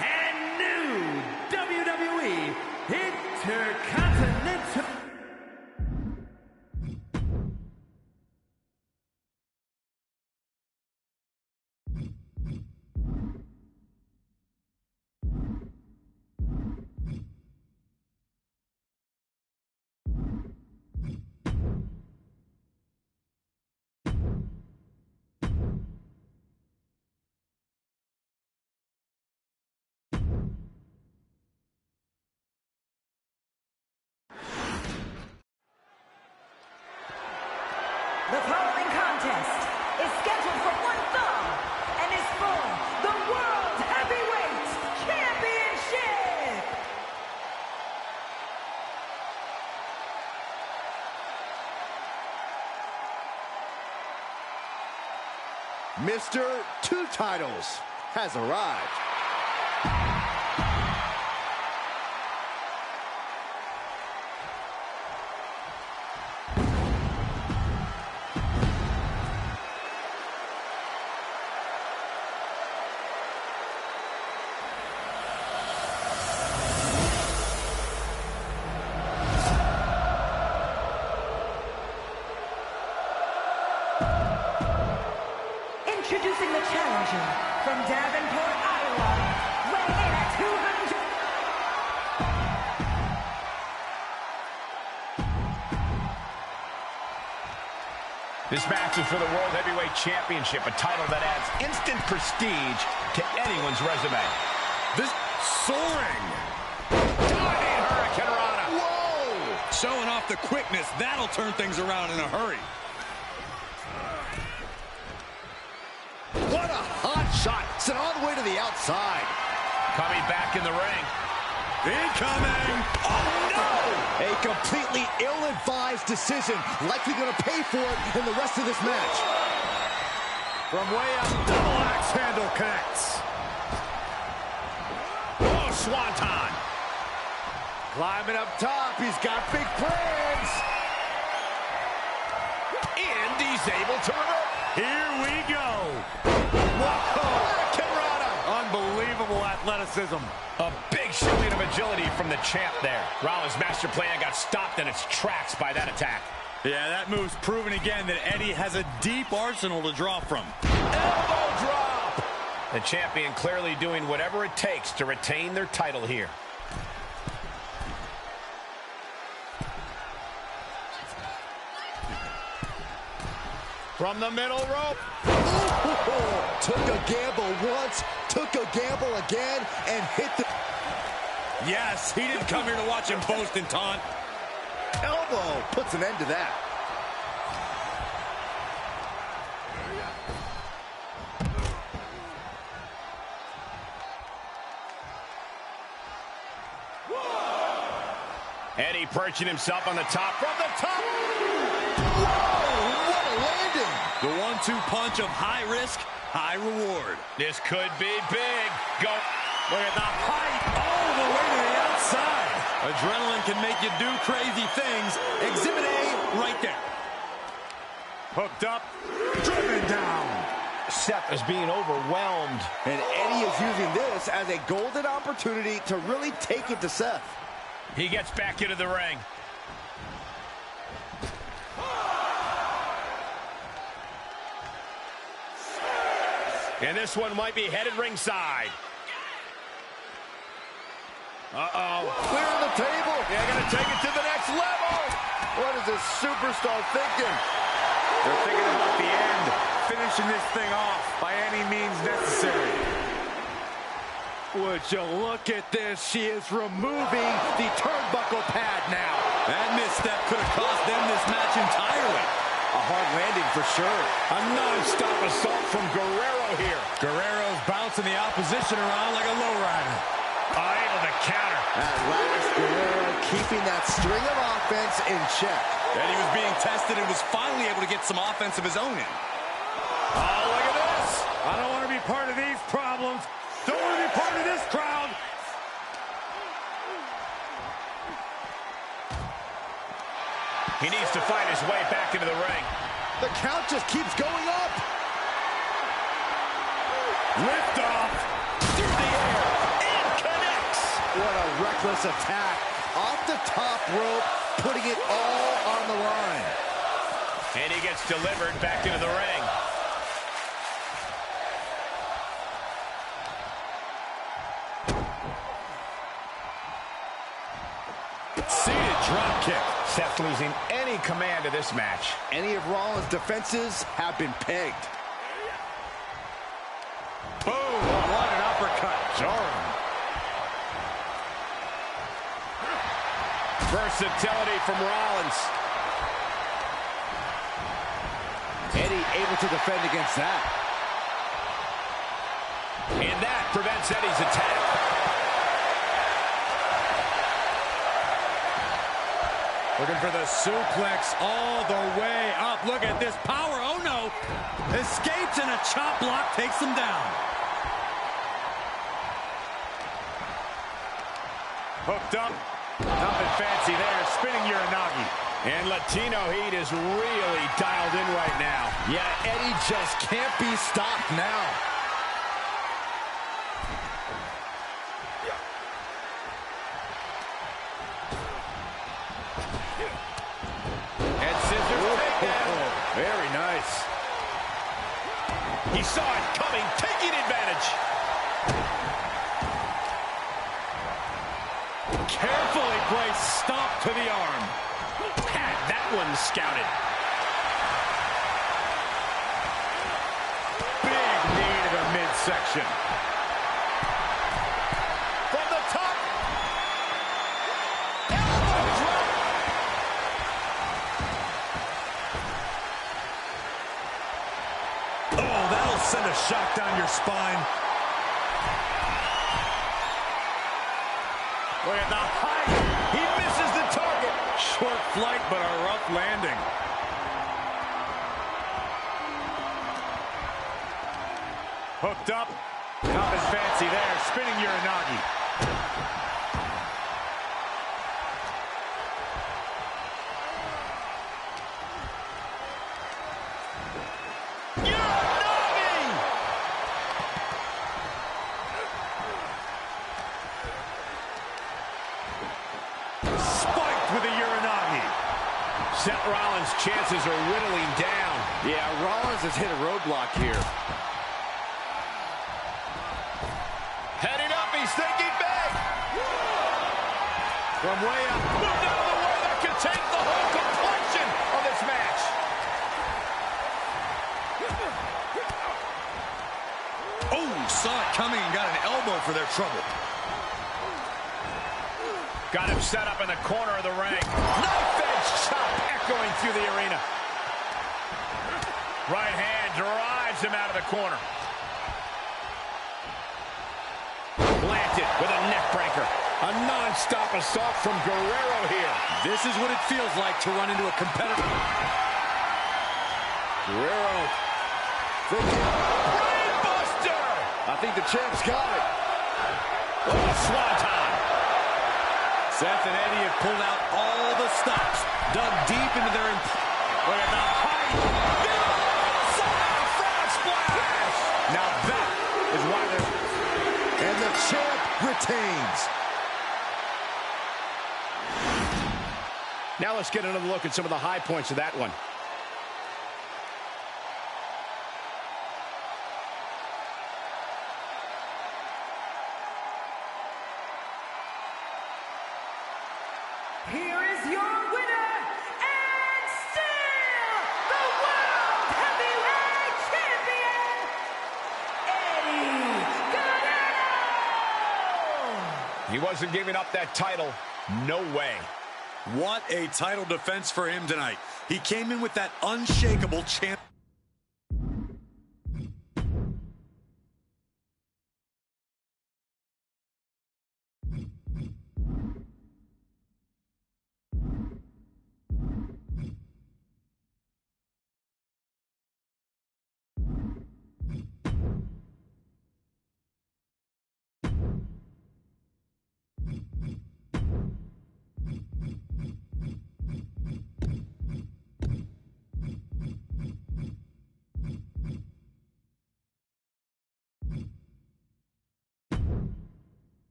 and new WWE Intercontinental. The following contest is scheduled for one fall and is for the World Heavyweight Championship. Mr. Two Titles has arrived. Introducing the challenger from Davenport, Iowa, weighing in at 200. This match is for the World Heavyweight Championship, a title that adds instant prestige to anyone's resume. This soaring. Diving Hurricane Rana. Whoa! Showing off the quickness. That'll turn things around in a hurry. What a hot shot. Sent all the way to the outside. Coming back in the ring. Incoming. Oh, no! A completely ill-advised decision. Likely going to pay for it in the rest of this match. From way up, double axe handle connects. Oh, Swanton. Climbing up top. He's got big plans. And he's able to reverse. Here we go. Hurricane Rana. Unbelievable athleticism. A big showing of agility from the champ there. Rollins' master plan got stopped in its tracks by that attack. Yeah, that move's proven again that Eddie has a deep arsenal to draw from. Elbow drop. The champion clearly doing whatever it takes to retain their title here. From the middle rope. Took a gamble once, took a gamble again, and hit the... Yes, he didn't come here to watch him boast and taunt. Elbow puts an end to that. Eddie perching himself on the top. From the top. Whoa, what a landing. The 1-2 punch of high risk, high reward. This could be big. Go. Look at the height all the way to the outside. Adrenaline can make you do crazy things. Exhibit A right there. Hooked up, driven down. Seth is being overwhelmed. And Eddie is using this as a golden opportunity to really take it to Seth. He gets back into the ring. And this one might be headed ringside. Uh-oh. Clearing the table. Yeah, gonna take it to the next level. What is this superstar thinking? They're thinking about the end, finishing this thing off by any means necessary. Would you look at this? She is removing the turnbuckle pad now. That misstep could have cost them this match entirely. A hard landing for sure. A non-stop assault from Guerrero here. Guerrero's bouncing the opposition around like a lowrider. Able to counter. At last, Guerrero keeping that string of offense in check. And he was being tested and was finally able to get some offense of his own in. Oh, look at this. I don't want to be part of these problems. Don't want to be part of this crowd. He needs to find his way back into the ring. The count just keeps going up. Lift off. relentless attack off the top rope, putting it all on the line. And he gets delivered back into the ring. Seated drop kick. Seth losing any command of this match. Any of Rollins' defenses have been pegged. Boom! What an uppercut. Jarring. Versatility from Rollins. Eddie able to defend against that. And that prevents Eddie's attack. Looking for the suplex all the way up. Look at this power. Oh, no. Escapes and a chop block takes him down. Hooked up. Nothing fancy there. Spinning Uranagi. And Latino Heat is really dialed in right now. Yeah, Eddie just can't be stopped now. And scissors takedown. Very nice. He saw it coming, taking advantage. Carefully placed stomp to the arm. Had that one scouted. Big knee to the midsection. From the top. Oh, that'll send a shock down your spine. Look at the height. He misses the target. Short flight, but a rough landing. Hooked up. Nothing fancy there. Spinning Uranagi. Seth Rollins' chances are whittling down. Yeah, Rollins has hit a roadblock here. Heading up, he's thinking big. From way up. Moved out of the way. That could change the whole complexion of this match. Oh, saw it coming and got an elbow for their trouble. Got him set up in the corner of the ring. Knife-edge chop echoing through the arena. Right hand drives him out of the corner. Planted with a neck breaker. A non-stop assault from Guerrero here. This is what it feels like to run into a competitor. Guerrero thinking. Brainbuster! I think the champ's got it. Oh, swanton. Seth and Eddie have pulled out all the stops, dug deep into their... Look at the height. The outside front splash. Now that is why they're... And the champ retains. Now let's get another look at some of the high points of that one. Here is your winner, and still the World Heavyweight Champion, Eddie Guerrero! He wasn't giving up that title. No way. What a title defense for him tonight. He came in with that unshakable champ.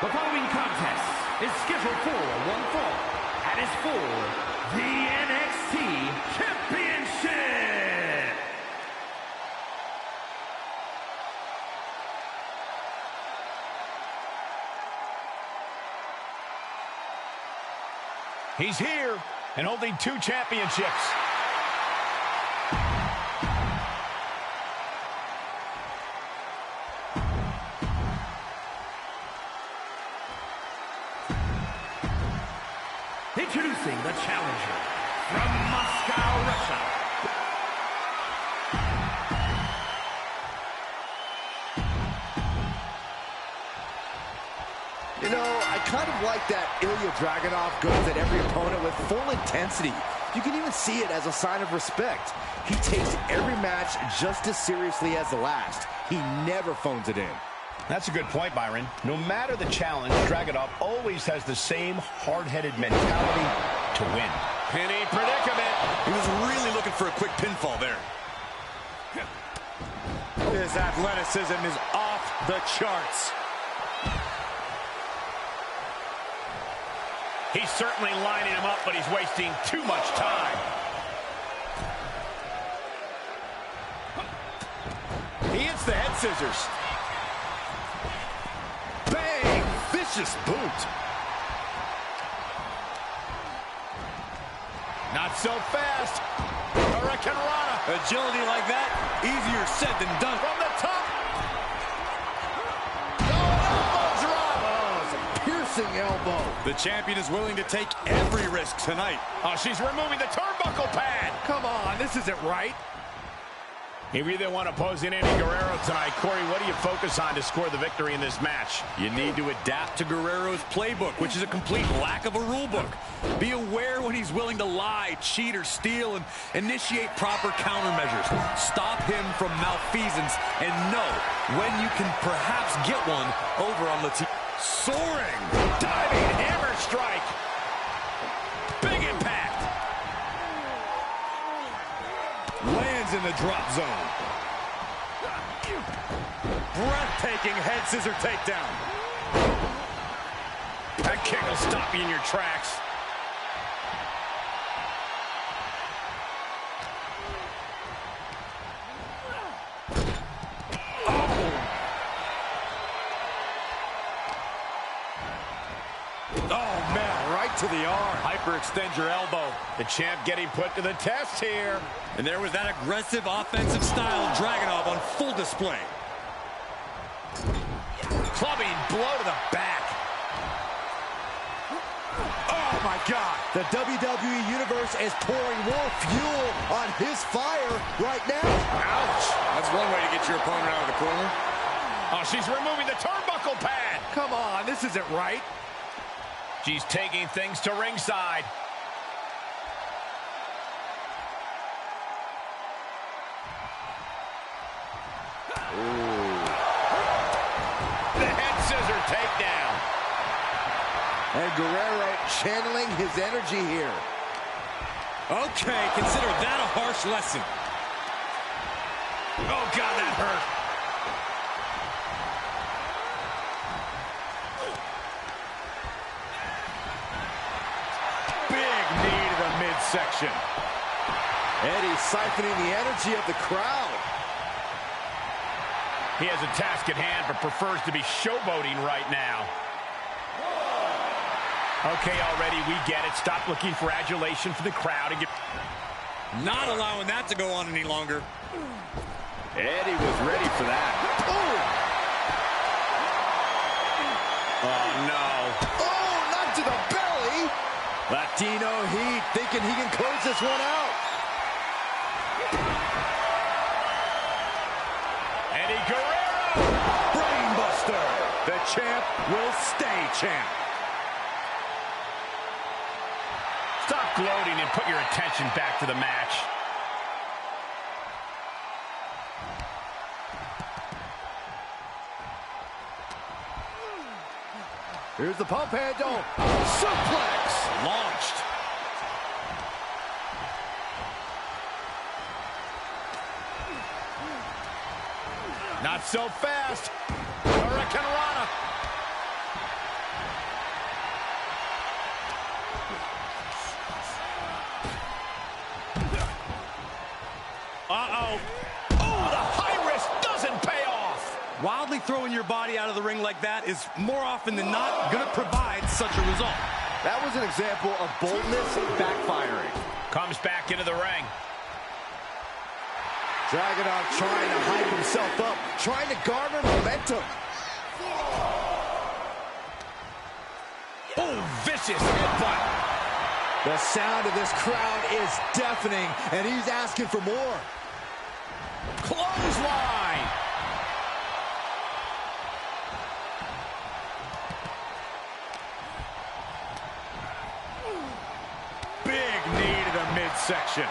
The following contest is scheduled for one fall and is for the NXT Championship. He's here and holding 2 championships. Introducing the challenger from Moscow, Russia. You know, I kind of like that Ilya Dragunov goes at every opponent with full intensity. You can even see it as a sign of respect. He takes every match just as seriously as the last. He never phones it in. That's a good point, Byron. No matter the challenge, Dragunov always has the same hard-headed mentality to win. Penny predicament. He was really looking for a quick pinfall there. His athleticism is off the charts. He's certainly lining him up, but he's wasting too much time. He hits the head scissors. Bang! Vicious boot. Not so fast. Hurricane Rana. Agility like that, easier said than done. From the top. Piercing elbow. The champion is willing to take every risk tonight. Oh, she's removing the turnbuckle pad. Come on, this isn't right. If you either want opposing Andy Guerrero tonight, Corey, what do you focus on to score the victory in this match? You need to adapt to Guerrero's playbook, which is a complete lack of a rule book. Be aware when he's willing to lie, cheat, or steal, and initiate proper countermeasures. Stop him from malfeasance, and know when you can perhaps get one over on the team. Soaring, diving hammer strike. Big impact. Lands in the drop zone. Breathtaking head scissor takedown. That kick will stop you in your tracks. Oh, man, right to the arm. Hyperextend your elbow. The champ getting put to the test here. And there was that aggressive offensive style of Dragunov on full display. Clubbing blow to the back. Oh, my God. The WWE Universe is pouring more fuel on his fire right now. Ouch. That's one way to get your opponent out of the corner. Oh, she's removing the turnbuckle pad. Come on, this isn't right. She's taking things to ringside. The head scissor takedown. And Guerrero channeling his energy here. Okay, consider that a harsh lesson. Oh, God, that hurt. Big knee to the midsection. Eddie siphoning the energy of the crowd. He has a task at hand, but prefers to be showboating right now. Okay, already, we get it. Stop looking for adulation from the crowd and get... Not allowing that to go on any longer. Eddie was ready for that. Oh, no. Oh, not to the belly. Latino Heat thinking he can close this one out. Eddie Guerrero. Brainbuster. The champ will stay champ. Stop gloating and put your attention back to the match. Here's the pump handle. Suplex. Launched. Not so fast. Hurricane Rana. Wildly throwing your body out of the ring like that is more often than not going to provide such a result. That was an example of boldness backfiring. Comes back into the ring. Dragunov trying to hype himself up, trying to garner momentum. Oh, vicious headbutt. The sound of this crowd is deafening, and he's asking for more. Clothesline. Big knee to the midsection.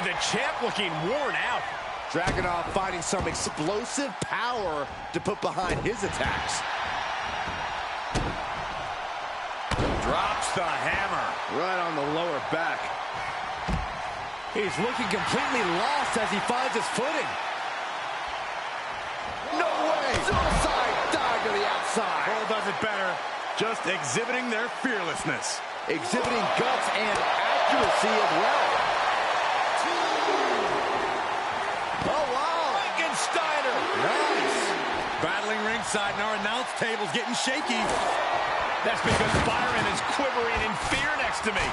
The champ looking worn out. Dragunov finding some explosive power to put behind his attacks. Drops the hammer. Right on the lower back. He's looking completely lost as he finds his footing. No way! Suicide dive to the outside. Cole does it better. Just exhibiting their fearlessness. Exhibiting guts and accuracy as well. Oh, wow! Frankensteiner. Nice. Battling ringside and our announce table's getting shaky. That's because Byron is quivering in fear next to me.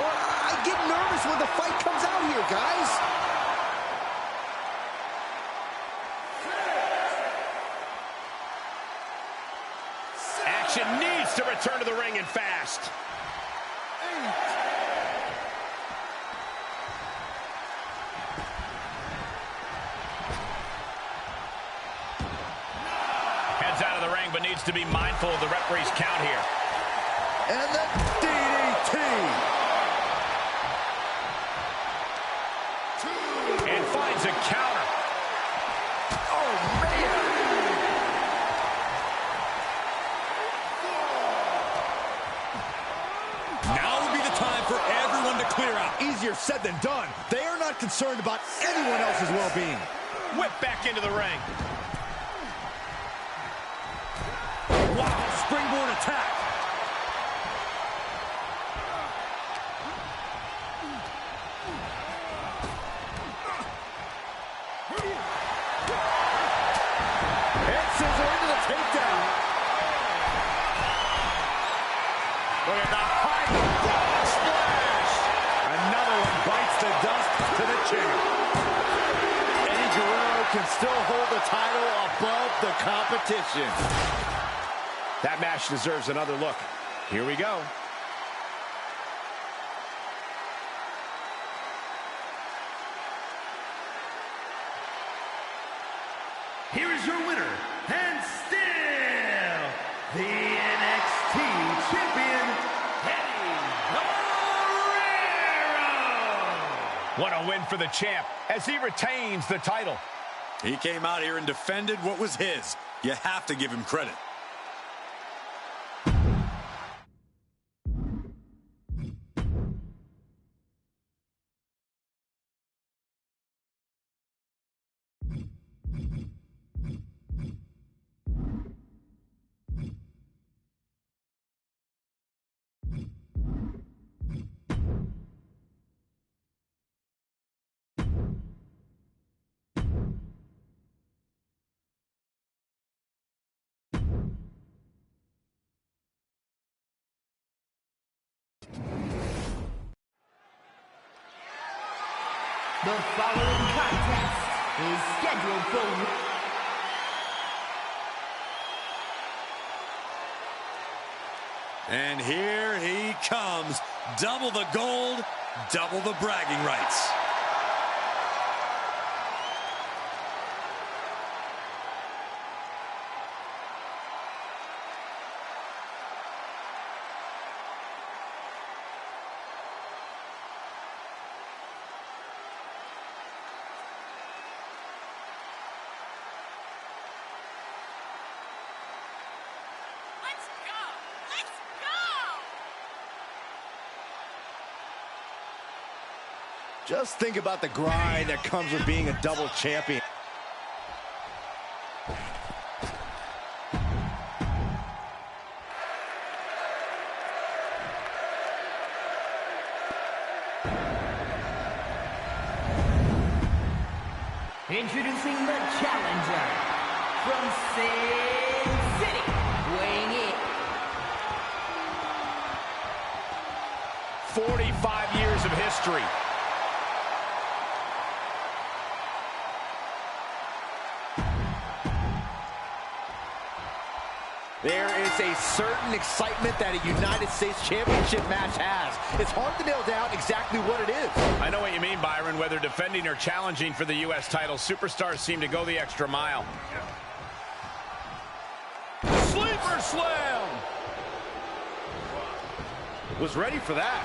Well, I get nervous when the fight comes out here, guys. Action needs to return to the ring and fast. Heads out of the ring, but needs to be mindful of the referee's count here. And the DDT. And finds a counter. Oh, man. Now would be the time for everyone to clear out. Easier said than done. They are not concerned about anyone else's well-being. Whip back into the ring. Wow, springboard attack. Head scissor into the takedown. Look at the high frog splash. Another one bites the dust to the chin. Eddie Guerrero can still hold the title above the competition. That match deserves another look. Here we go. Here is your winner, and still the NXT champion, Eddie Guerrero. What a win for the champ as he retains the title. He came out here and defended what was his. You have to give him credit. The following contest is scheduled for And here he comes. Double the gold, double the bragging rights. Just think about the grind that comes with being a double champion. introducing the challenger from Sin City, weighing in 45 years of history. There is a certain excitement that a United States Championship match has. It's hard to nail down exactly what it is. I know what you mean, Byron. Whether defending or challenging for the U.S. title, superstars seem to go the extra mile. Sleeper slam! Was ready for that.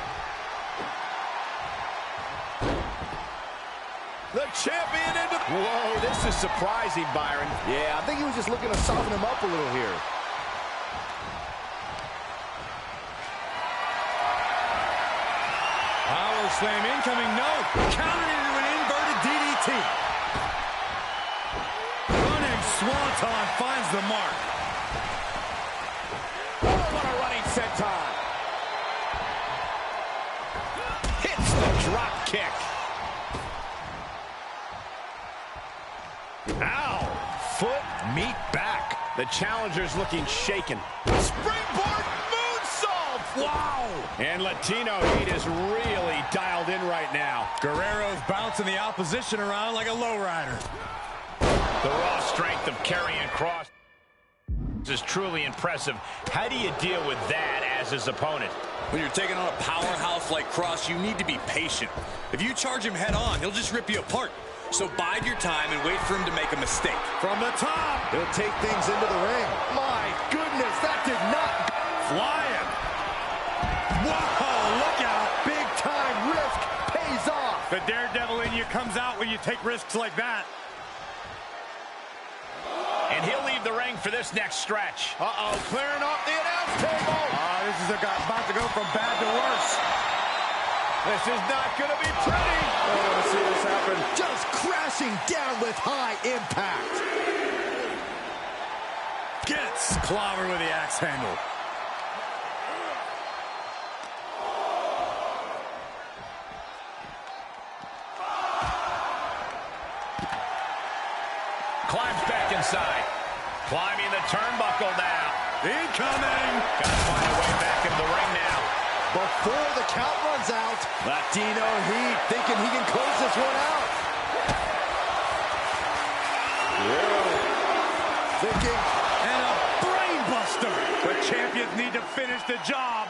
The champion into... Whoa, this is surprising, Byron. Yeah, I think he was just looking to soften him up a little here. Power slam incoming, no. Countered into an inverted DDT. Running swanton finds the mark. Oh, what a running senton. Hits the drop kick. Ow! Foot, meet back. The challenger's looking shaken. Springboard moonsault! Wow! And Latino Heat is really dialed in right now. Guerrero's bouncing the opposition around like a lowrider. The raw strength of Karrion Kross is truly impressive. How do you deal with that as his opponent? When you're taking on a powerhouse like Kross, you need to be patient. If you charge him head on, he'll just rip you apart. So bide your time and wait for him to make a mistake. From the top! He'll take things into the ring. My goodness, that did not... Flying! Whoa, look out! Big time risk pays off. The daredevil in you comes out when you take risks like that. And he'll leave the ring for this next stretch. Uh-oh, clearing off the announce table. This is about to go from bad to worse. This is not going to be pretty. I want to see this happen. Just crashing down with high impact. Gets clobbered with the axe handle. Climbs back inside. Climbing the turnbuckle now. Incoming! Gotta find a way back into the ring now. Before the count runs out, Latino Heat thinking he can close this one out. Yeah. Thinking. And a brain buster. The champions need to finish the job.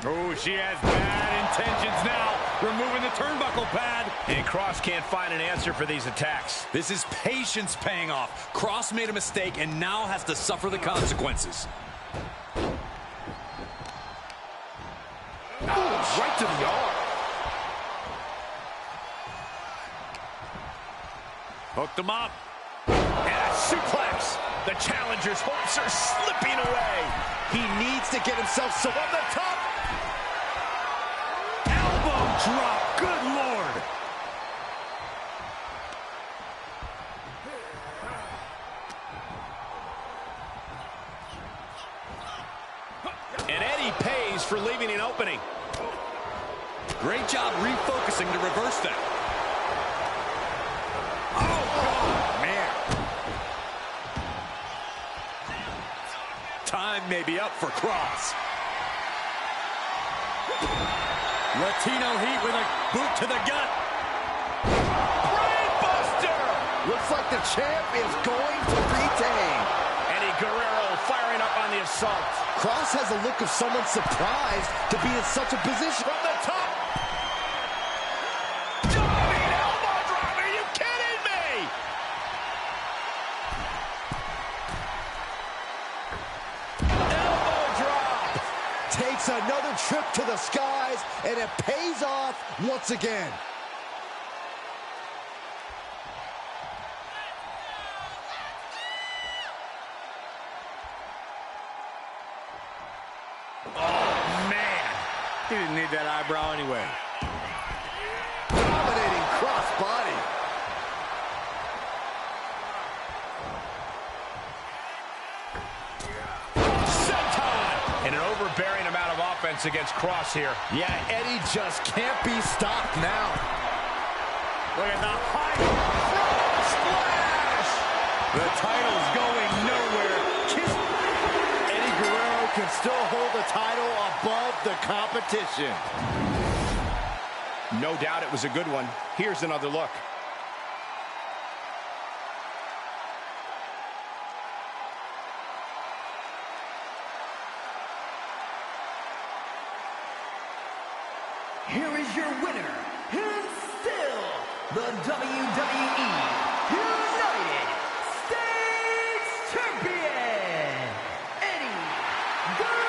Oh, she has bad intentions now, removing the turnbuckle pad. And Kross can't find an answer for these attacks. This is patience paying off. Kross made a mistake and now has to suffer the consequences. Right to the arm. Hooked him up. And a suplex. The challenger's hopes are slipping away. He needs to get himself so on the top. Elbow drop. Good Lord. And Eddie pays for leaving an opening. Great job refocusing to reverse that. Oh, man. Time may be up for Kross. Latino Heat with a boot to the gut. Brainbuster! Looks like the champ is going to retain. Eddie Guerrero firing up on the assault. Kross has a look of someone surprised to be in such a position. From the top. Diving elbow drop. Are you kidding me? Elbow drop. Takes another trip to the skies, and it pays off once again. Oh, man. He didn't need that eyebrow anyway. Dominating cross body. And an overbearing amount of offense against Cross here. Yeah, Eddie just can't be stopped now. Look at the high cross splash. The title's going nowhere. Eddie Guerrero can still hold the title above the competition. No doubt it was a good one. Here's another look. Here is your winner, and still the WWE United States Champion, Eddie Guerrero!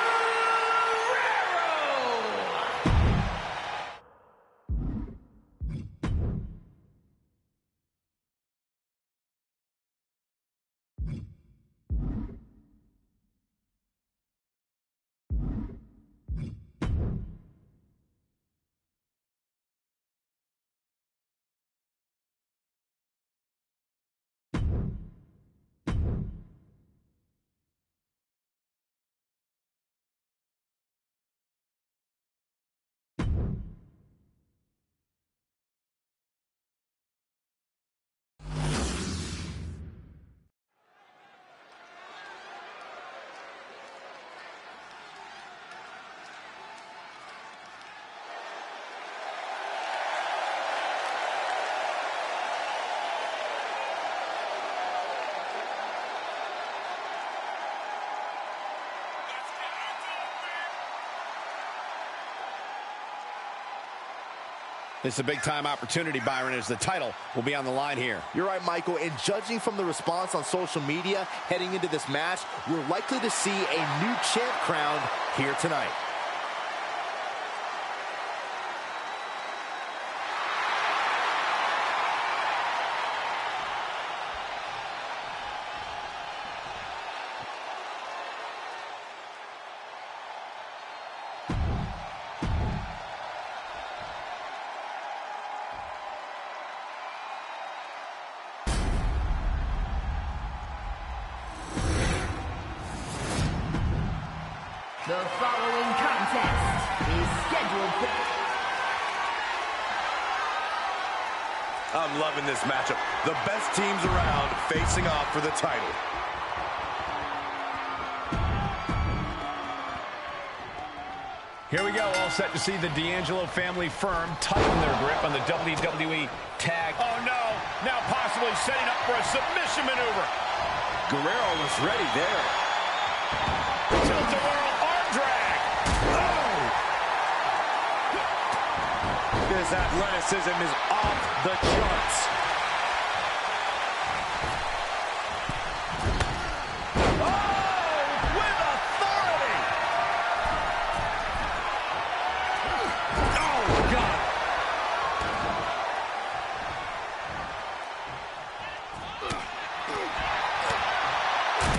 This is a big-time opportunity, Byron, as the title will be on the line here. You're right, Michael, and judging from the response on social media heading into this match, we're likely to see a new champ crowned here tonight. The following contest is scheduled for... I'm loving this matchup. The best teams around facing off for the title. Here we go, all set to see the D'Angelo family firm tighten their grip on the WWE tag. Oh no, now possibly setting up for a submission maneuver. Guerrero was ready there. Tilt-a-whirl arm drag. Oh! This athleticism is off the charts. Oh, with authority. Oh, God.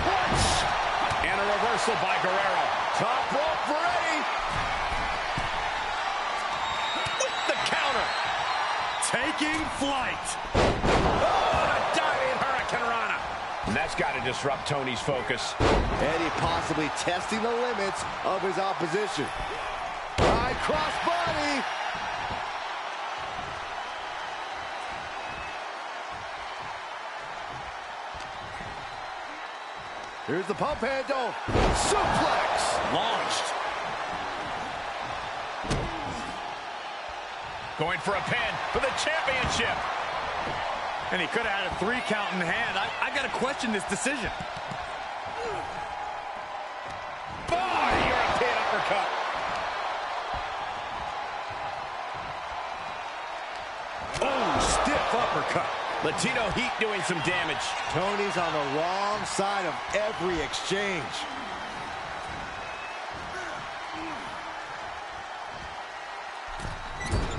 Punch. And a reversal by Guerrero. Top rope for Eddie. With the counter. Taking flight. Oh, a diving Hurricane Rana. And that's got to disrupt Tony's focus. Eddie possibly testing the limits of his opposition. High cross body. Here's the pump handle. Suplex. Launched. Going for a pin for the championship. And he could have had a 3 count in hand. I got to question this decision. Oh, European uppercut. Oh, stiff uppercut. Latino Heat doing some damage. Tony's on the wrong side of every exchange.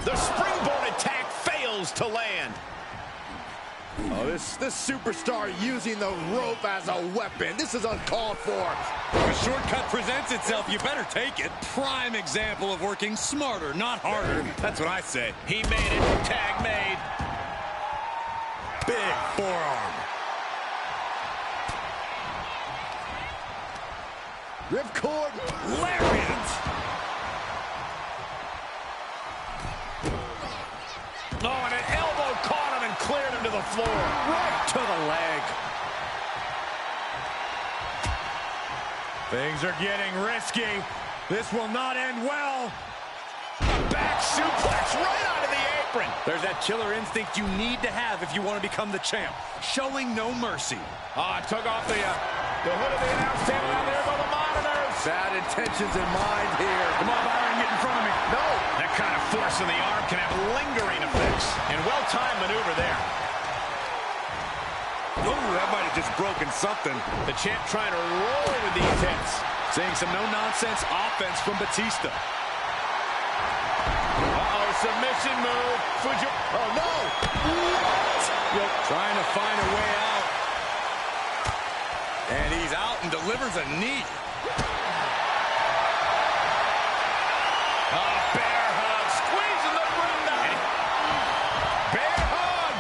The springboard attack fails to land. Oh, this superstar using the rope as a weapon. This is uncalled for. If a shortcut presents itself, you better take it. Prime example of working smarter, not harder. That's what I say. He made it. Tag made. Big forearm. Ripcord. Lariat. Oh, and an elbow caught him and cleared him to the floor. Right to the leg. Things are getting risky. This will not end well. A back suplex right onto the apron. There's that killer instinct you need to have if you want to become the champ. Showing no mercy. Took off the hood of the announce table. Now there go the monitors. Bad intentions in mind here. Come on, Byron, get in front of me. No. That kind of force in the arm can have lingering effects. And well-timed maneuver there. Ooh, that might have just broken something. The champ trying to roll with these hits. Seeing some no-nonsense offense from Batista. Uh-oh, submission move. Oh, no. What? Yep. Trying to find a way out. And he's out and delivers a knee. Bear hug. Squeezing the ring down. Bear hug.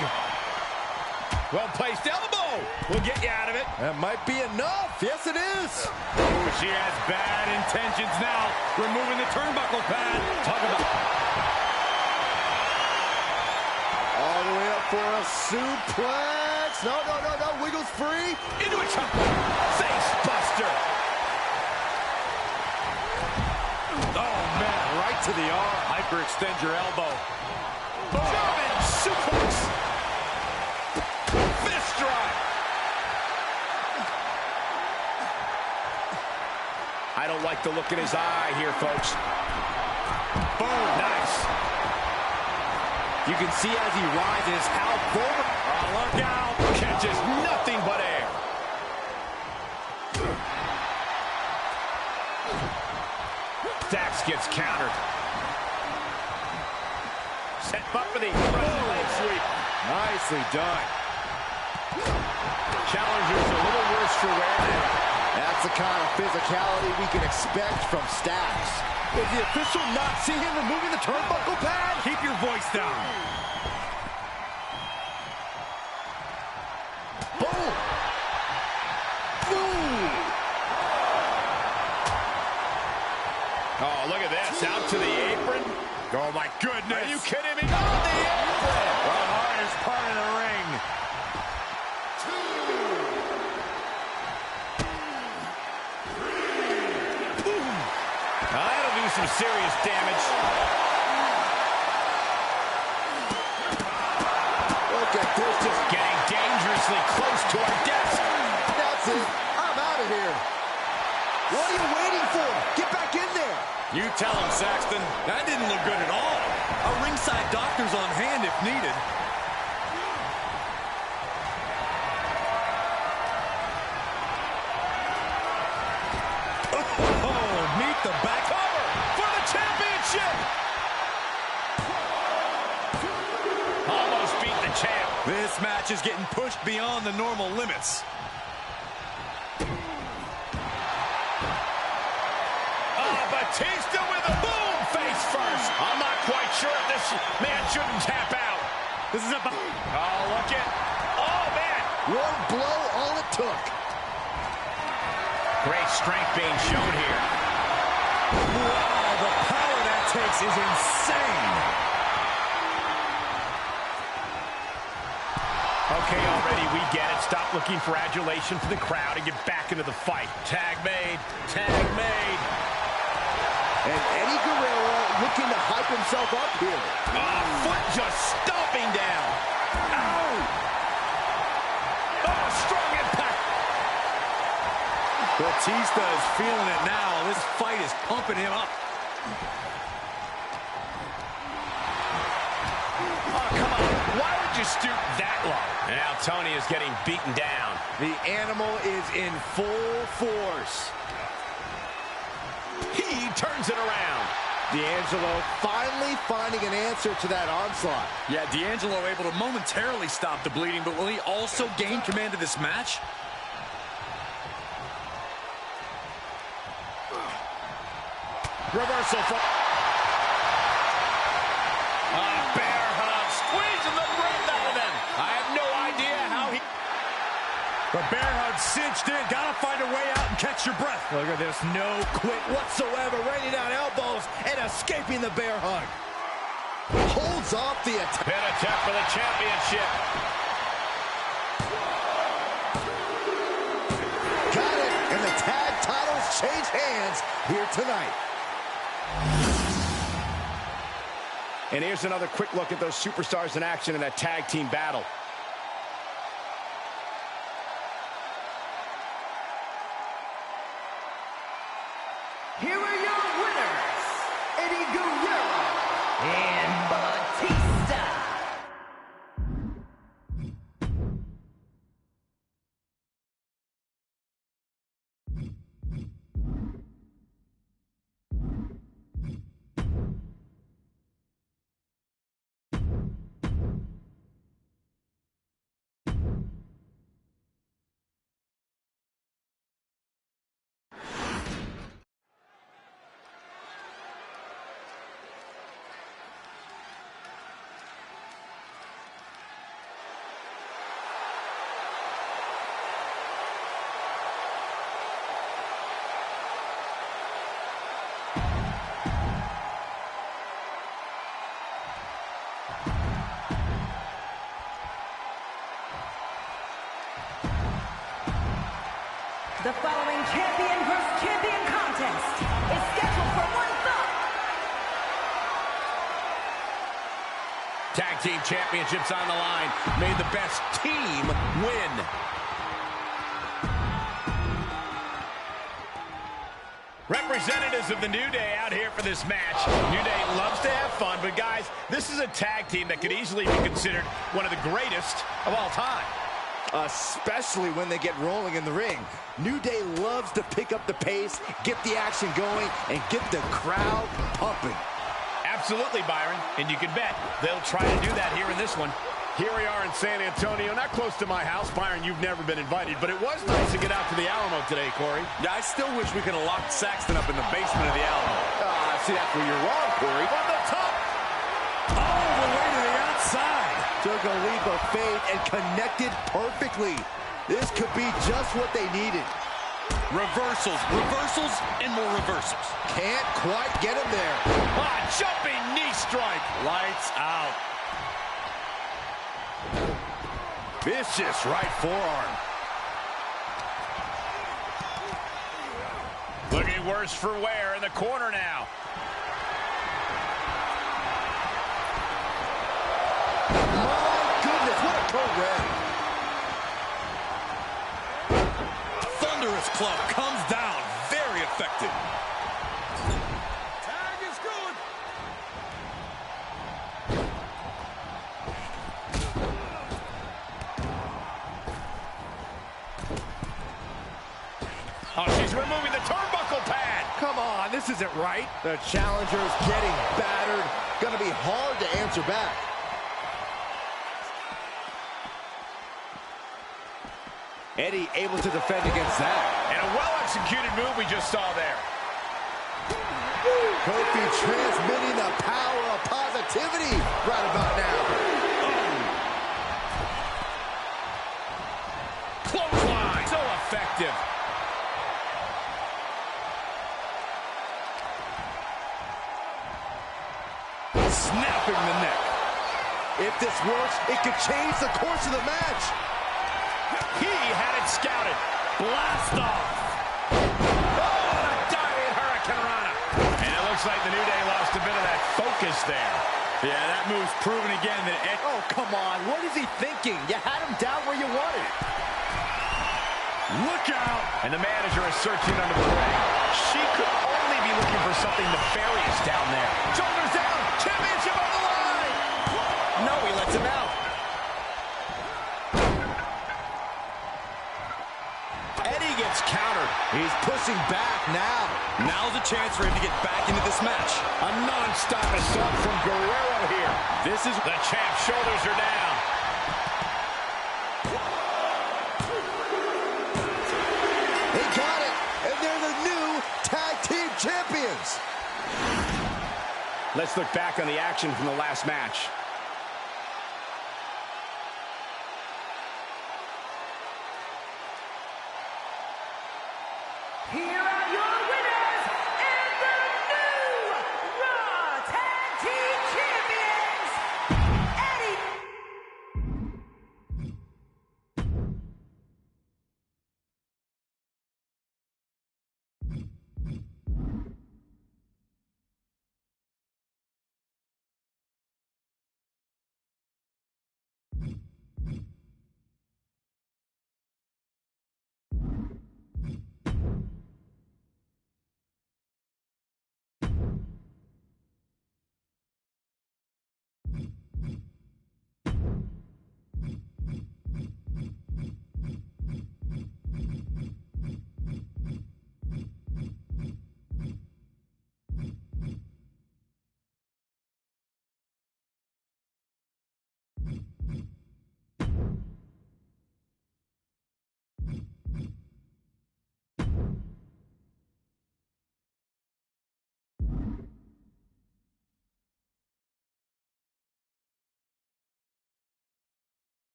Well-placed elbow. We'll get you out of it. That might be enough. Yes, it is. Oh, she has bad intentions now. Removing the turnbuckle pad. Talk about... All the way up for a suplex. No. Wiggles free. Into a chop. Face buster. Oh, man, right to the arm. Hyperextend your elbow. German suplex. Fist drive. I don't like the look in his eye here, folks. Boom. Nice. You can see as he rises how vulnerable. Oh, look out. Catches nothing but air. Dax gets countered. Set up for the leg sweep. Nicely done. Challenger's a little worse for wear now. That's the kind of physicality we can expect from Stax. Does the official not see him removing the turnbuckle pad? Keep your voice down. Boom! Boom! Oh, look at this. Out to the apron. Oh, my goodness. Are you kidding me? On the apron. The hardest part of the ring. That'll do some serious damage. Look at this. Just getting dangerously close to our desk. That's it. I'm out of here. What are you waiting for? Get back in there. You tell him, Saxton. That didn't look good at all. A ringside doctor's on hand if needed. Oh, meet the back cover For the championship. Almost beat the champ. This match is getting pushed beyond the normal limits. Batista with a boom face first. I'm not quite sure if this man shouldn't tap out. This is about... Oh, look at... Oh, man. One blow, all it took. Great strength being shown here. Wow, the power that takes is insane. Okay, already, we get it. Stop looking for adulation from the crowd and get back into the fight. Tag made. Tag made. And Eddie Guerrero looking to hype himself up here. Foot just stomping down. Ow! Oh, strong impact. Batista is feeling it now. This fight is pumping him up. Oh, come on. Why would you stoop that low? And now Tony is getting beaten down. The animal is in full force. He turns it around. D'Angelo finally finding an answer to that onslaught. Yeah, D'Angelo able to momentarily stop the bleeding, but will he also gain command of this match? Reversal for... bear hug. Squeezing the breath out of him. I have no idea how he... The bear hug cinched in. Gotta find a way out and catch your breath. Look at this, no quit whatsoever, raining down elbows and escaping the bear hug. Holds off the attack. Pin attempt for the championship. Got it, and the tag titles change hands here tonight. And here's another quick look at those superstars in action in that tag team battle. Here are your winners, Eddie Guerrero and Batista. The following champion versus champion contest is scheduled for one fall. Tag team championships on the line. May the best team win. Representatives of the New Day out here for this match. New Day loves to have fun, but guys, this is a tag team that could easily be considered one of the greatest of all time. Especially when they get rolling in the ring. New Day loves to pick up the pace, get the action going, and get the crowd pumping. Absolutely, Byron. And you can bet they'll try to do that here in this one. Here we are in San Antonio, not close to my house. Byron, you've never been invited, but it was nice to get out to the Alamo today, Corey. Yeah, I still wish we could have locked Saxton up in the basement of the Alamo. See, that's where you're wrong, Corey. From the top. All the way to the outside. Took a leap of faith and connected perfectly. This could be just what they needed. Reversals, reversals, and more reversals. Can't quite get him there. Ah, jumping knee strike. Lights out. Vicious right forearm. Looking worse for wear in the corner now. My goodness, what a code red. Thunderous club comes down. Very effective. Tag is good. Oh, she's removing the turnbuckle pad. Come on, this isn't right. The challenger's getting battered. Gonna be hard to answer back. Eddie able to defend against that. And a well-executed move we just saw there. Kofi transmitting the power of positivity right about now. Clothesline. So effective. Snapping the neck. If this works, it could change the course of the match. He had it scouted. Blast off. Oh, a diving Hurricane Rana. And it looks like the New Day lost a bit of that focus there. Yeah, that move's proven again that Ed... Oh, come on. What is he thinking? You had him down where you wanted. Look out. And the manager is searching under the ring. She could only be looking for something nefarious down there. Shoulders down. Championship on the line. No, he lets him out. Eddie gets countered. He's pushing back now. Now's a chance for him to get back into this match. A non-stop assault from Guerrero here. This is... The champ's shoulders are down. They got it, and they're the new tag team champions. Let's look back on the action from the last match.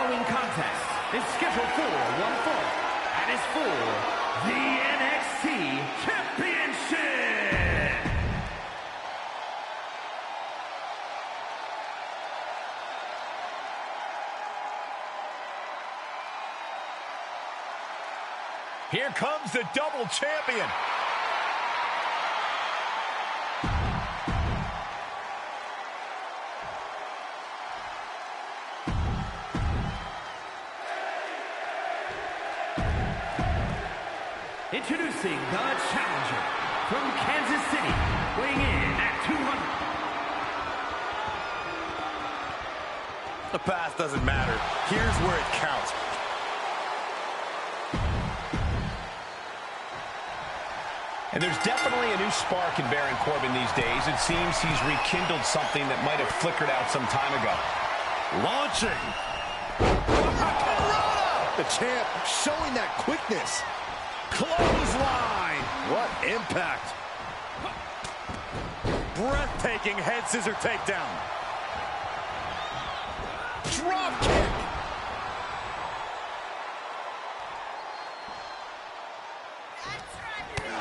following contest is scheduled for one fall and is for the NXT Championship. Here comes the double champion. Introducing the challenger from Kansas City, weighing in at 200. The past doesn't matter. Here's where it counts. And there's definitely a new spark in Baron Corbin these days. It seems he's rekindled something that might have flickered out some time ago. Launching. The champ showing that quickness. Clothesline. What impact. Breathtaking head scissor takedown. Drop kick.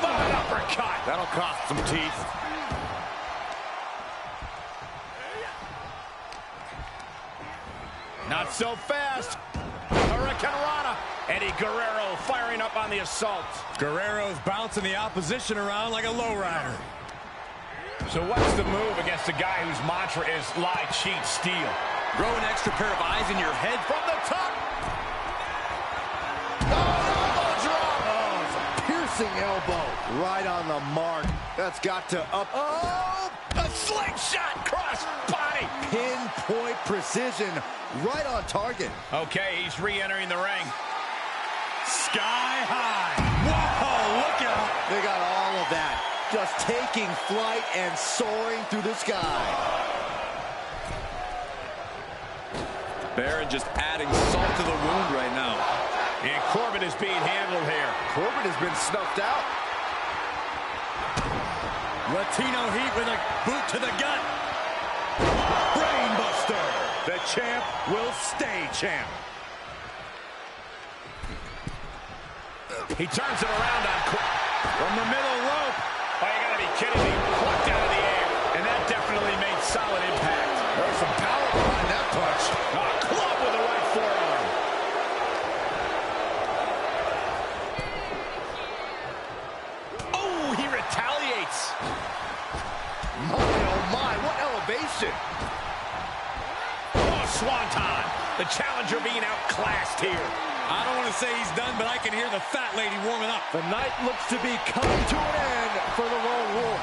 Uppercut. That'll cost some teeth. Not so fast. Hurricanrana. Eddie Guerrero firing up on the assault. Guerrero's bouncing the opposition around like a lowrider. So what's the move against a guy whose mantra is lie, cheat, steal? Grow an extra pair of eyes in your head. From the top. Piercing elbow. Right on the mark. That's got to up. Oh, a slingshot cross body. Pinpoint precision. Right on target. Okay, he's re-entering the ring. Sky high. Whoa, look out. They got all of that. Just taking flight and soaring through the sky. Baron just adding salt to the wound right now. And Corbin is being handled here. Corbin has been snuffed out. Latino heat with a boot to the gut. Brainbuster. The champ will stay champ. He turns it around on from the middle rope. Oh, you gotta be kidding me. Plucked out of the air. And that definitely made solid impact. There's some power behind that punch. A club with the right forearm. Oh, he retaliates. My, oh my, what elevation. Oh, swanton. The challenger being outclassed here. I don't want to say he's done, but I can hear the fat lady warming up. The night looks to be coming to an end for the Lone Wolf.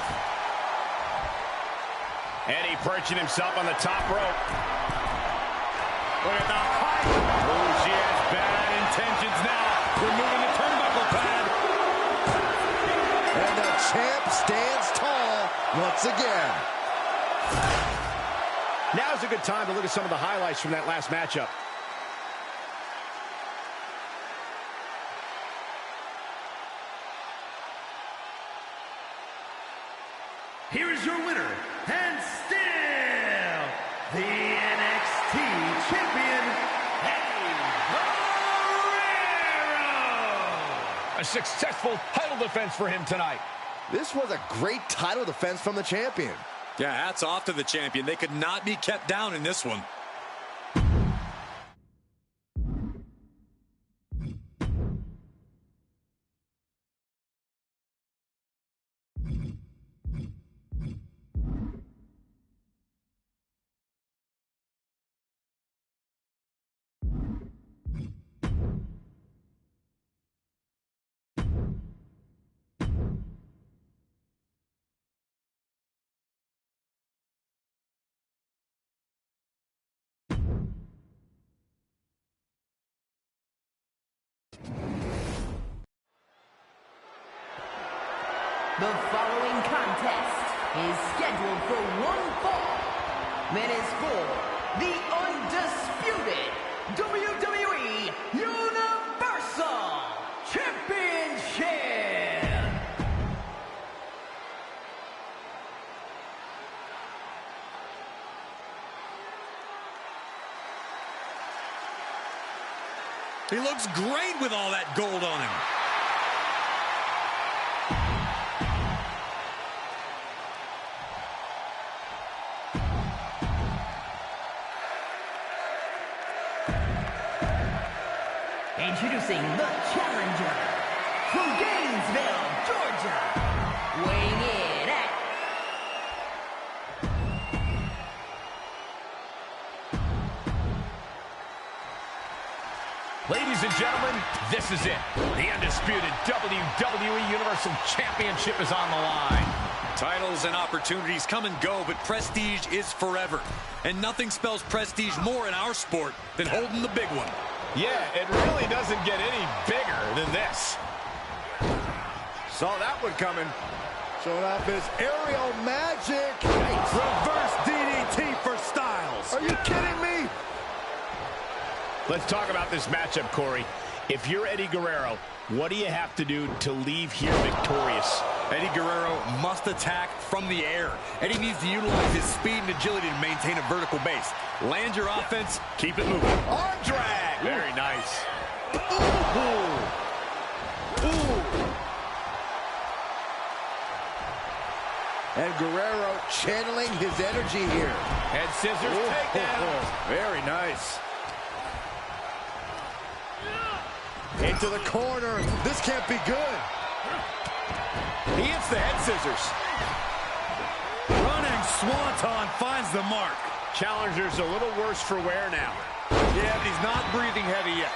Eddie perching himself on the top rope. Look at the height. Oh, she has bad intentions now. Removing the turnbuckle pad. And the champ stands tall once again. Now's a good time to look at some of the highlights from that last matchup. Here is your winner, and still the NXT Champion, Eddie Guerrero. A successful title defense for him tonight. This was a great title defense from the champion. Yeah, hats off to the champion. They could not be kept down in this one. The following contest is scheduled for one fall. It is for the undisputed WWE Universal Championship. He looks great with all that gold on him. Introducing the challenger from Gainesville, Georgia, weighing in at Ladies and gentlemen, this is it. The undisputed WWE Universal Championship is on the line. Titles and opportunities come and go, but prestige is forever. And nothing spells prestige more in our sport than holding the big one. Yeah, it really doesn't get any bigger than this. Saw that one coming. Showing off his aerial magic. Nice. Reverse DDT for Styles. Are you kidding me? Let's talk about this matchup, Corey. If you're Eddie Guerrero, what do you have to do to leave here victorious? Eddie Guerrero must attack from the air. Eddie needs to utilize his speed and agility to maintain a vertical base. Land your offense, keep it moving. Arm drag! Very nice. Ooh. And Guerrero channeling his energy here. Head scissors takedown. Very nice. Into the corner. This can't be good. He hits the head scissors. Running Swanton finds the mark. Challenger's a little worse for wear now. Yeah, but he's not breathing heavy yet.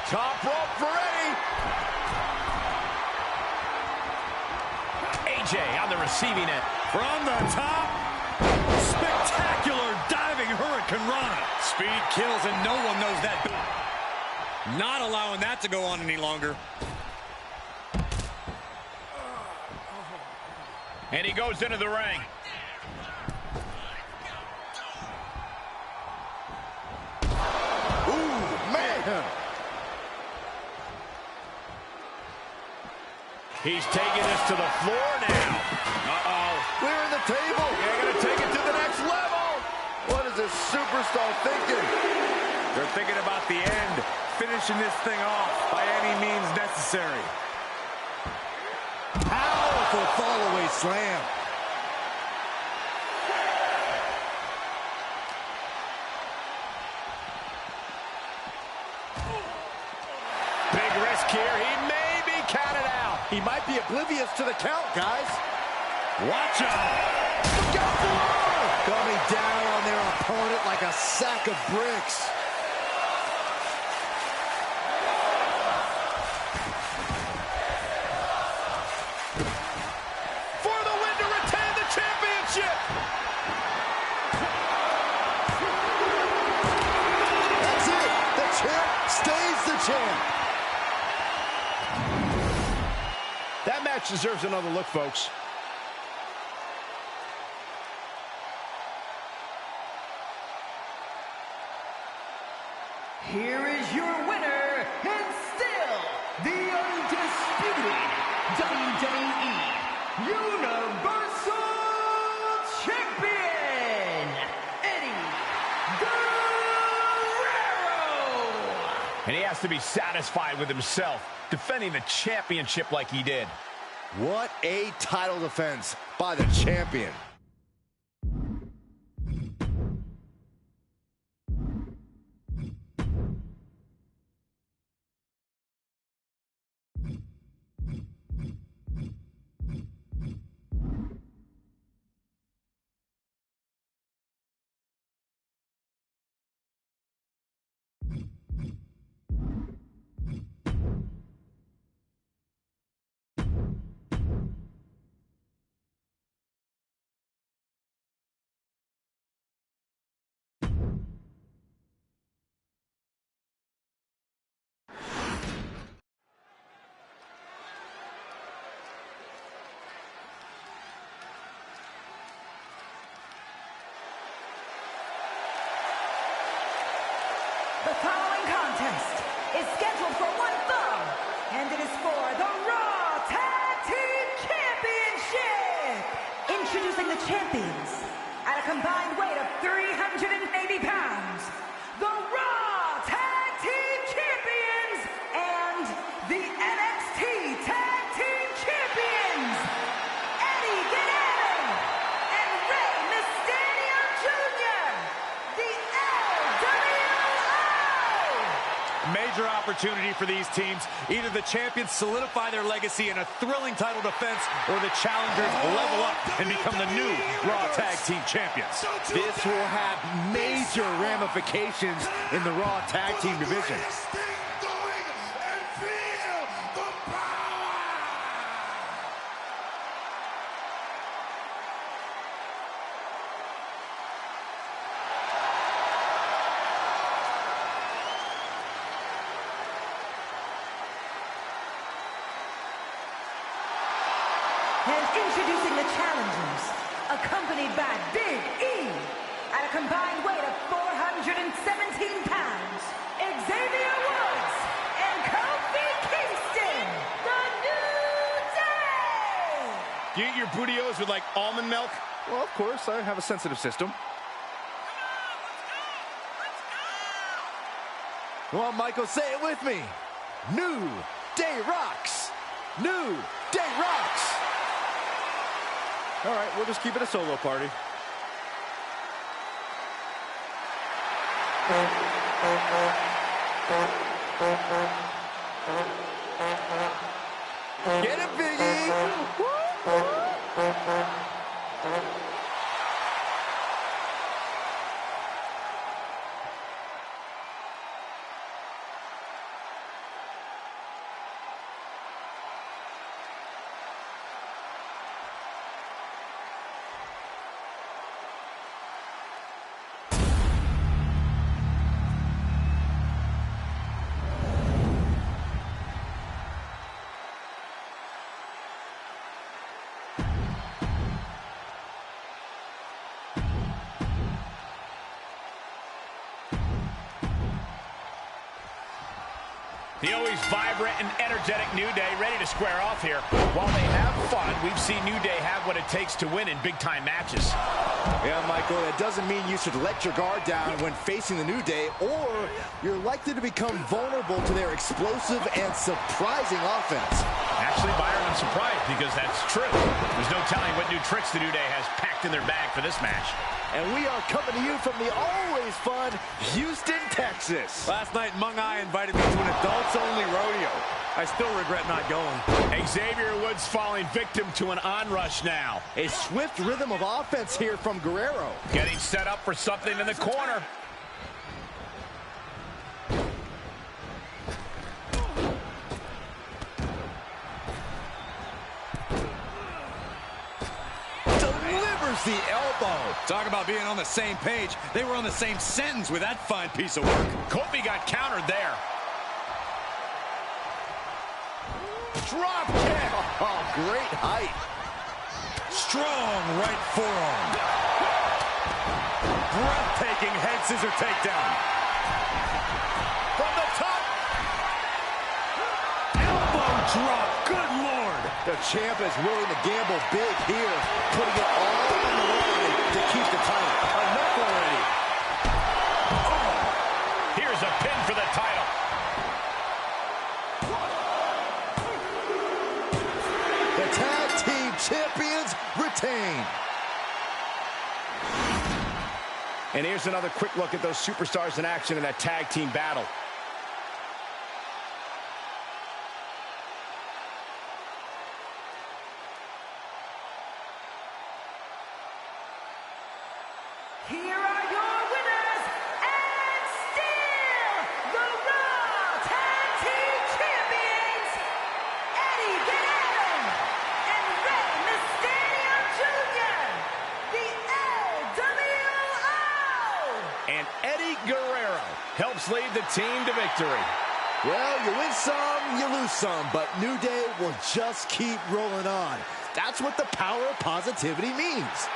Top rope for Eddie. AJ on the receiving end. From the top, spectacular diving Hurricane Rana. Speed kills and no one knows that. Not allowing that to go on any longer. And he goes into the ring. Ooh, man. He's taking this to the floor now. Uh-oh. Clearing the table. They're going to take it to the next level. What is this superstar thinking? They're thinking about the end, finishing this thing off by any means necessary. Powerful fall-away slam. Big risk here. He may be counted out. He might be oblivious to the count, guys. Watch out. Coming down on their opponent like a sack of bricks. For the win to retain the championship. That's it. The champ stays the champ. That match deserves another look, folks. Here is your winner, and still the undisputed WWE Universal Champion, Eddie Guerrero. And he has to be satisfied with himself, defending the championship like he did. What a title defense by the champion. The following contest is scheduled for one fall, and it is for the Raw Tag Team Championship. Introducing the champions at a combined weight of 380 pounds, the Raw opportunity for these teams. Either the champions solidify their legacy in a thrilling title defense, or the challengers level up and become the new Raw Tag Team Champions. This will have major ramifications in the Raw Tag Team division. And introducing the challengers, accompanied by Big E, at a combined weight of 417 pounds, Xavier Woods and Kofi Kingston, the New Day! Do you eat your booty-os with, like, almond milk? Well, of course, I have a sensitive system. Come on, Michael, say it with me. New Day rocks. New Day rocks. All right, we'll just keep it a solo party. Get it, Biggie! The always vibrant and energetic New Day ready to square off here. While they have fun, we've seen New Day have what it takes to win in big-time matches. Yeah, Michael, that doesn't mean you should let your guard down when facing the New Day, or you're likely to become vulnerable to their explosive and surprising offense. Actually, Byron, I'm surprised because that's true. There's no telling what new tricks the New Day has packed in their bag for this match. And we are coming to you from the always fun Houston, Texas. Last night, Mung Ai invited me to an adults-only rodeo. I still regret not going. Xavier Woods falling victim to an onrush now. A swift rhythm of offense here from Guerrero. Getting set up for something in the corner. Delivers the elbow. Talk about being on the same page. They were on the same sentence with that fine piece of work. Kofi got countered there. Drop kick. Oh, great height. Strong right forearm. Breathtaking head scissor takedown. From the top. Elbow drop. Good Lord. The champ is willing to gamble big here, putting it all on the line to keep the title. Enough already. Oh. Here's a pin for the title. The tag team champions retain. And here's another quick look at those superstars in action in that tag team battle. Here are your winners, and still the Raw Tag Team Champions, Eddie Guerrero and Rey Mysterio Jr., the LWO. And Eddie Guerrero helps lead the team to victory. Well, you win some, you lose some, but New Day will just keep rolling on. That's what the power of positivity means.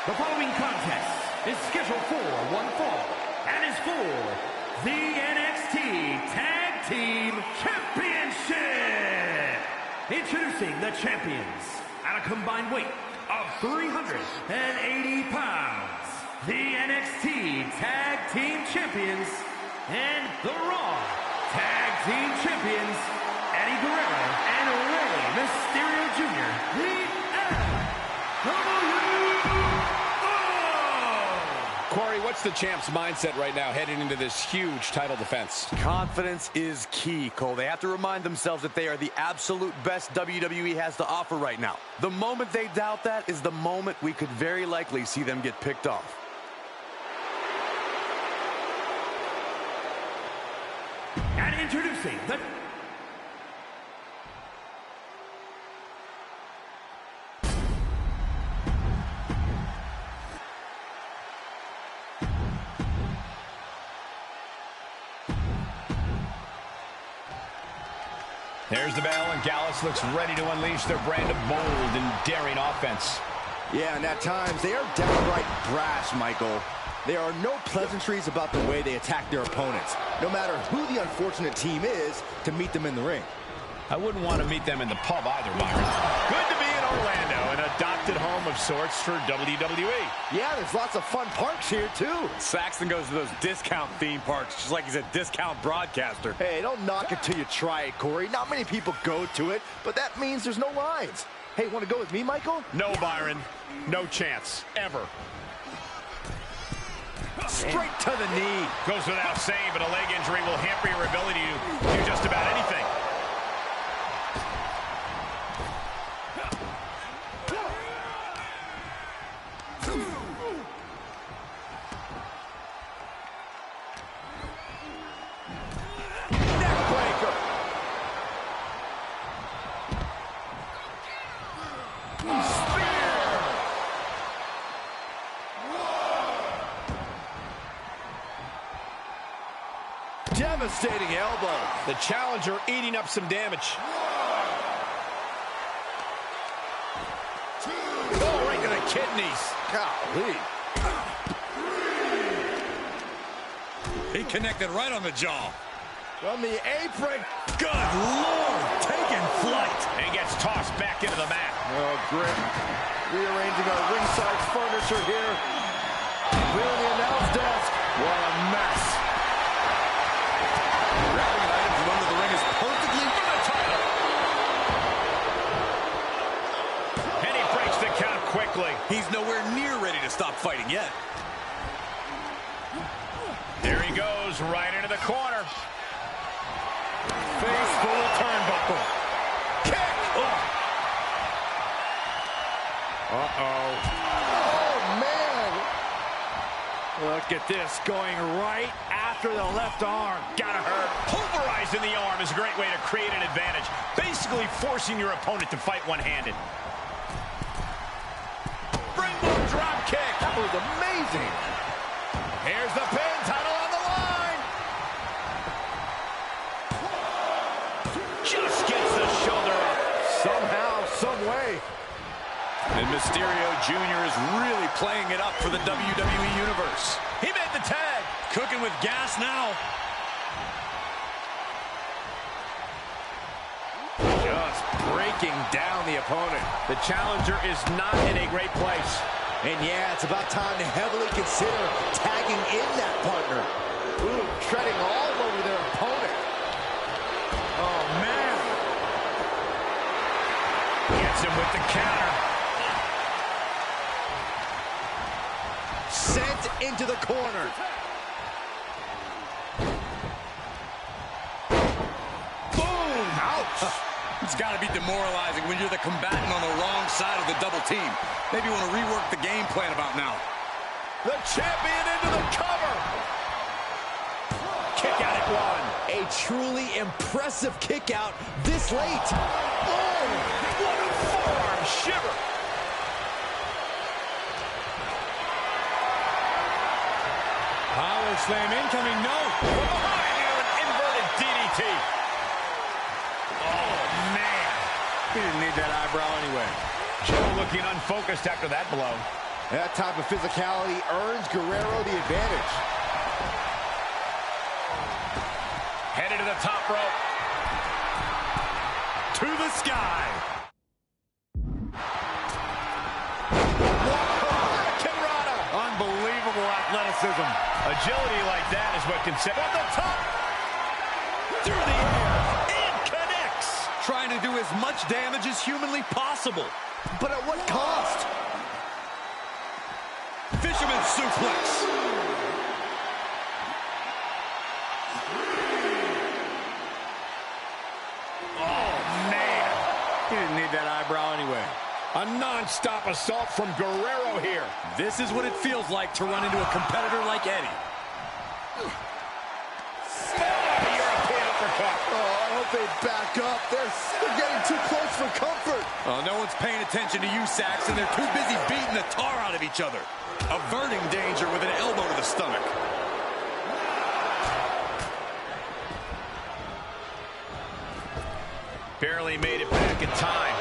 The following contest is scheduled for one fall and is for the NXT Tag Team Championship. Introducing the champions at a combined weight of 380 pounds. The NXT Tag Team Champions and the Raw Tag Team Champions, Eddie Guerrero and Rey Mysterio Jr. The Corey, what's the champ's mindset right now heading into this huge title defense? Confidence is key, Cole. They have to remind themselves that they are the absolute best WWE has to offer right now. The moment they doubt that is the moment we could very likely see them get picked off. And introducing the... There's the bell, and Gallus looks ready to unleash their brand of bold and daring offense. Yeah, and at times, they are downright brash, Michael. There are no pleasantries about the way they attack their opponents, no matter who the unfortunate team is to meet them in the ring. I wouldn't want to meet them in the pub either, Byron. Good to be in Orlando, an adopted home of sorts for WWE. Yeah, there's lots of fun parks here, too. Saxton goes to those discount theme parks just like he's a discount broadcaster. Hey, don't knock it till you try it, Corey. Not many people go to it, but that means there's no lines. Hey, want to go with me, Michael? No, Byron. No chance. Ever. Straight to the knee. Goes without saying, but a leg injury will hamper your ability to do just about anything. Devastating elbow. The challenger eating up some damage. Oh, right to the kidneys. Golly. He connected right on the jaw. From the apron. Good Lord, taking flight. And gets tossed back into the mat. Oh, great. Rearranging our ringside furniture here. Clearing the announce desk. What a mess. Grabbing an item from under the ring is perfectly for the title. And he breaks the count quickly. He's nowhere near ready to stop fighting yet. There he goes, right into the corner. Face full of turnbuckle. Kick. Uh-oh. Oh, man. Look at this, going right after the left arm. Gotta hurt. Pulverizing the arm is a great way to create an advantage. Basically forcing your opponent to fight one-handed. Springboard drop kick. That was amazing. Here's the pin, title on the line. Just gets the shoulder up. Somehow, some way. And Mysterio Jr. is really playing it up for the WWE Universe. He made the tag. Cooking with gas now. Just breaking down the opponent. The challenger is not in a great place. And yeah, it's about time to heavily consider tagging in that partner. Ooh, treading all over their opponent. Oh, man. Gets him with the counter. Sent into the corner. Boom! Ouch! It's got to be demoralizing when you're the combatant on the wrong side of the double team. Maybe you want to rework the game plan about now. The champion into the cover. Kick out at one. A truly impressive kick out this late. Oh, what a forearm shiver. Power slam incoming, no. From behind you, an inverted DDT. Oh, man. He didn't need that eyebrow anyway. Joe looking unfocused after that blow. That type of physicality earns Guerrero the advantage. Headed to the top rope. To the sky. Unbelievable athleticism. Agility like that is what can set on the top. Through the air. And connects. Trying to do as much damage as humanly possible. But at what cost? Fisherman suplex. Oh, man. He didn't need that eyebrow anyway. A non-stop assault from Guerrero here. This is what it feels like to run into a competitor like Eddie. European uppercut. Oh, I hope they back up. They're getting too close for comfort. Oh, no one's paying attention to you, Saxton. They're too busy beating the tar out of each other. Averting danger with an elbow to the stomach. Barely made it back in time.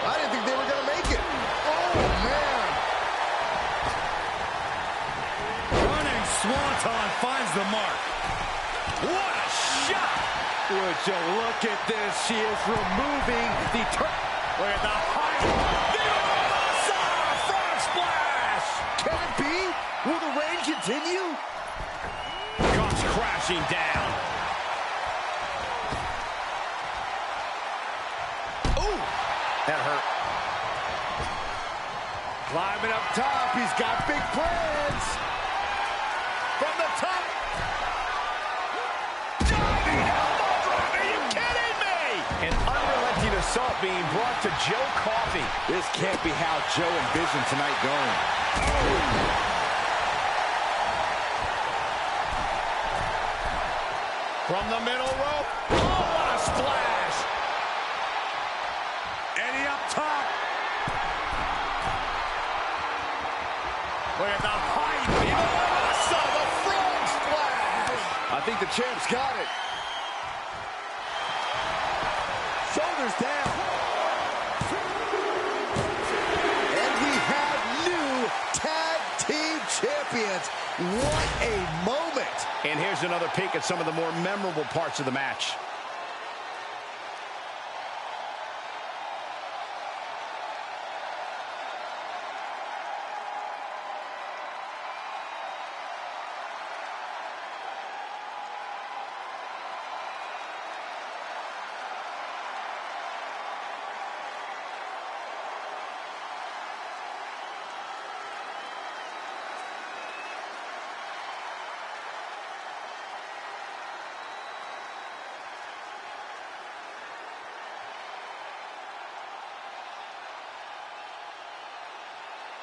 I didn't think they were going to make it. Oh, man. Running Swanton finds the mark. What a shot! Would you look at this? She is removing the Look at the height. Frog splash! Can it be? Will the reign continue? Comes crashing down. Ooh, that hurt. Climbing up top, he's got big plans. From the top. Diving elbow drop. Are you kidding me? An unrelenting assault being brought to Joe Coffey. This can't be how Joe envisioned tonight going. From the middle rope. Oh, what a splash. Eddie up top. Look at the height. The frog splash. I think the champ's got it. Shoulders down. And we have new tag team champions. What a moment. And here's another peek at some of the more memorable parts of the match.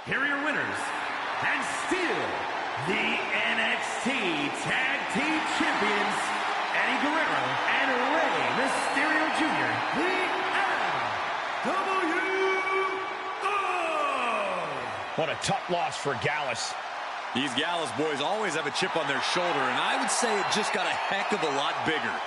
Here are your winners, and still the NXT Tag Team Champions, Eddie Guerrero and Rey Mysterio Jr., the NWO! What a tough loss for Gallus. These Gallus boys always have a chip on their shoulder, and I would say it just got a heck of a lot bigger.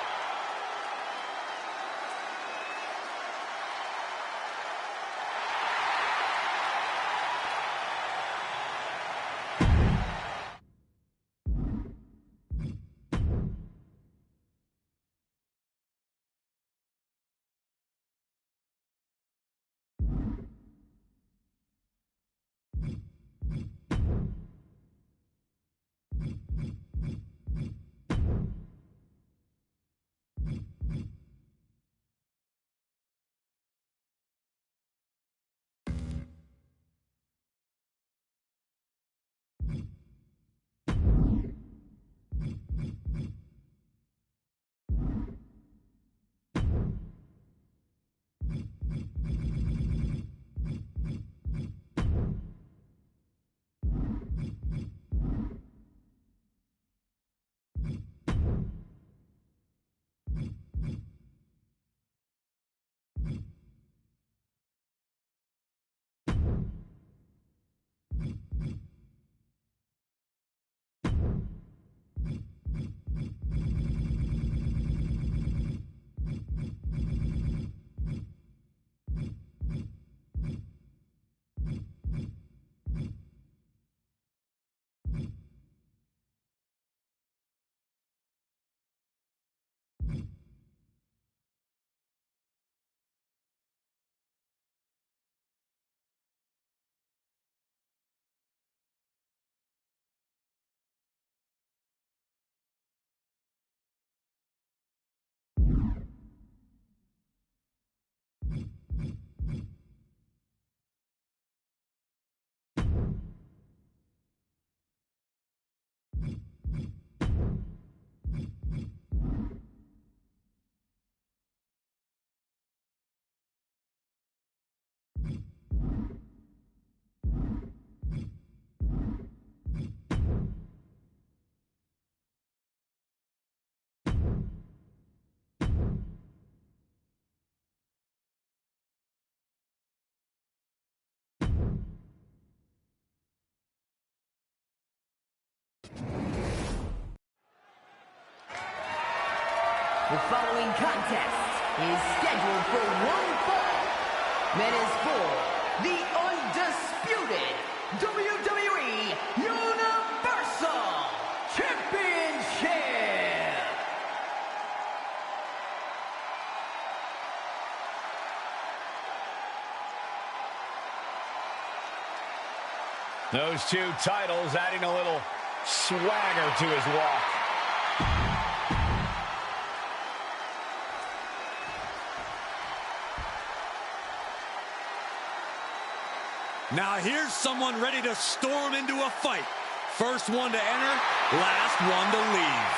The following contest is scheduled for one fall. That is for the undisputed WWE Universal Championship. Those two titles adding a little swagger to his walk. Now here's someone ready to storm into a fight. First one to enter, last one to leave.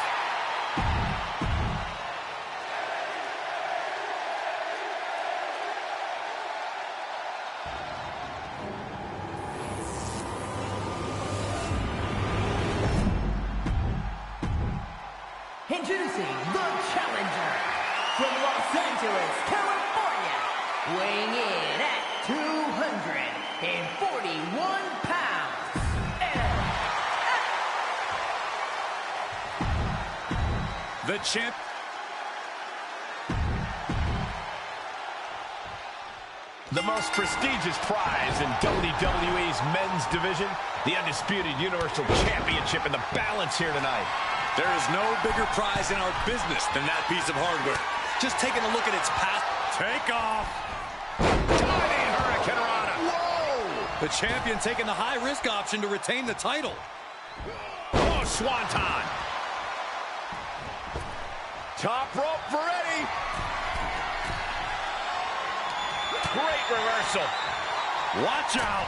Introducing the challenger from Los Angeles, California, weighing in at 241 pounds, The champ. The most prestigious prize in WWE's men's division, the undisputed Universal Championship, and the balance here tonight. There is no bigger prize in our business than that piece of hardware. Just taking a look at its path. Take off. Diving Hurricane Rana. Whoa! The champion taking the high-risk option to retain the title. Oh, Swanton. Top rope for Eddie. Great reversal. Watch out.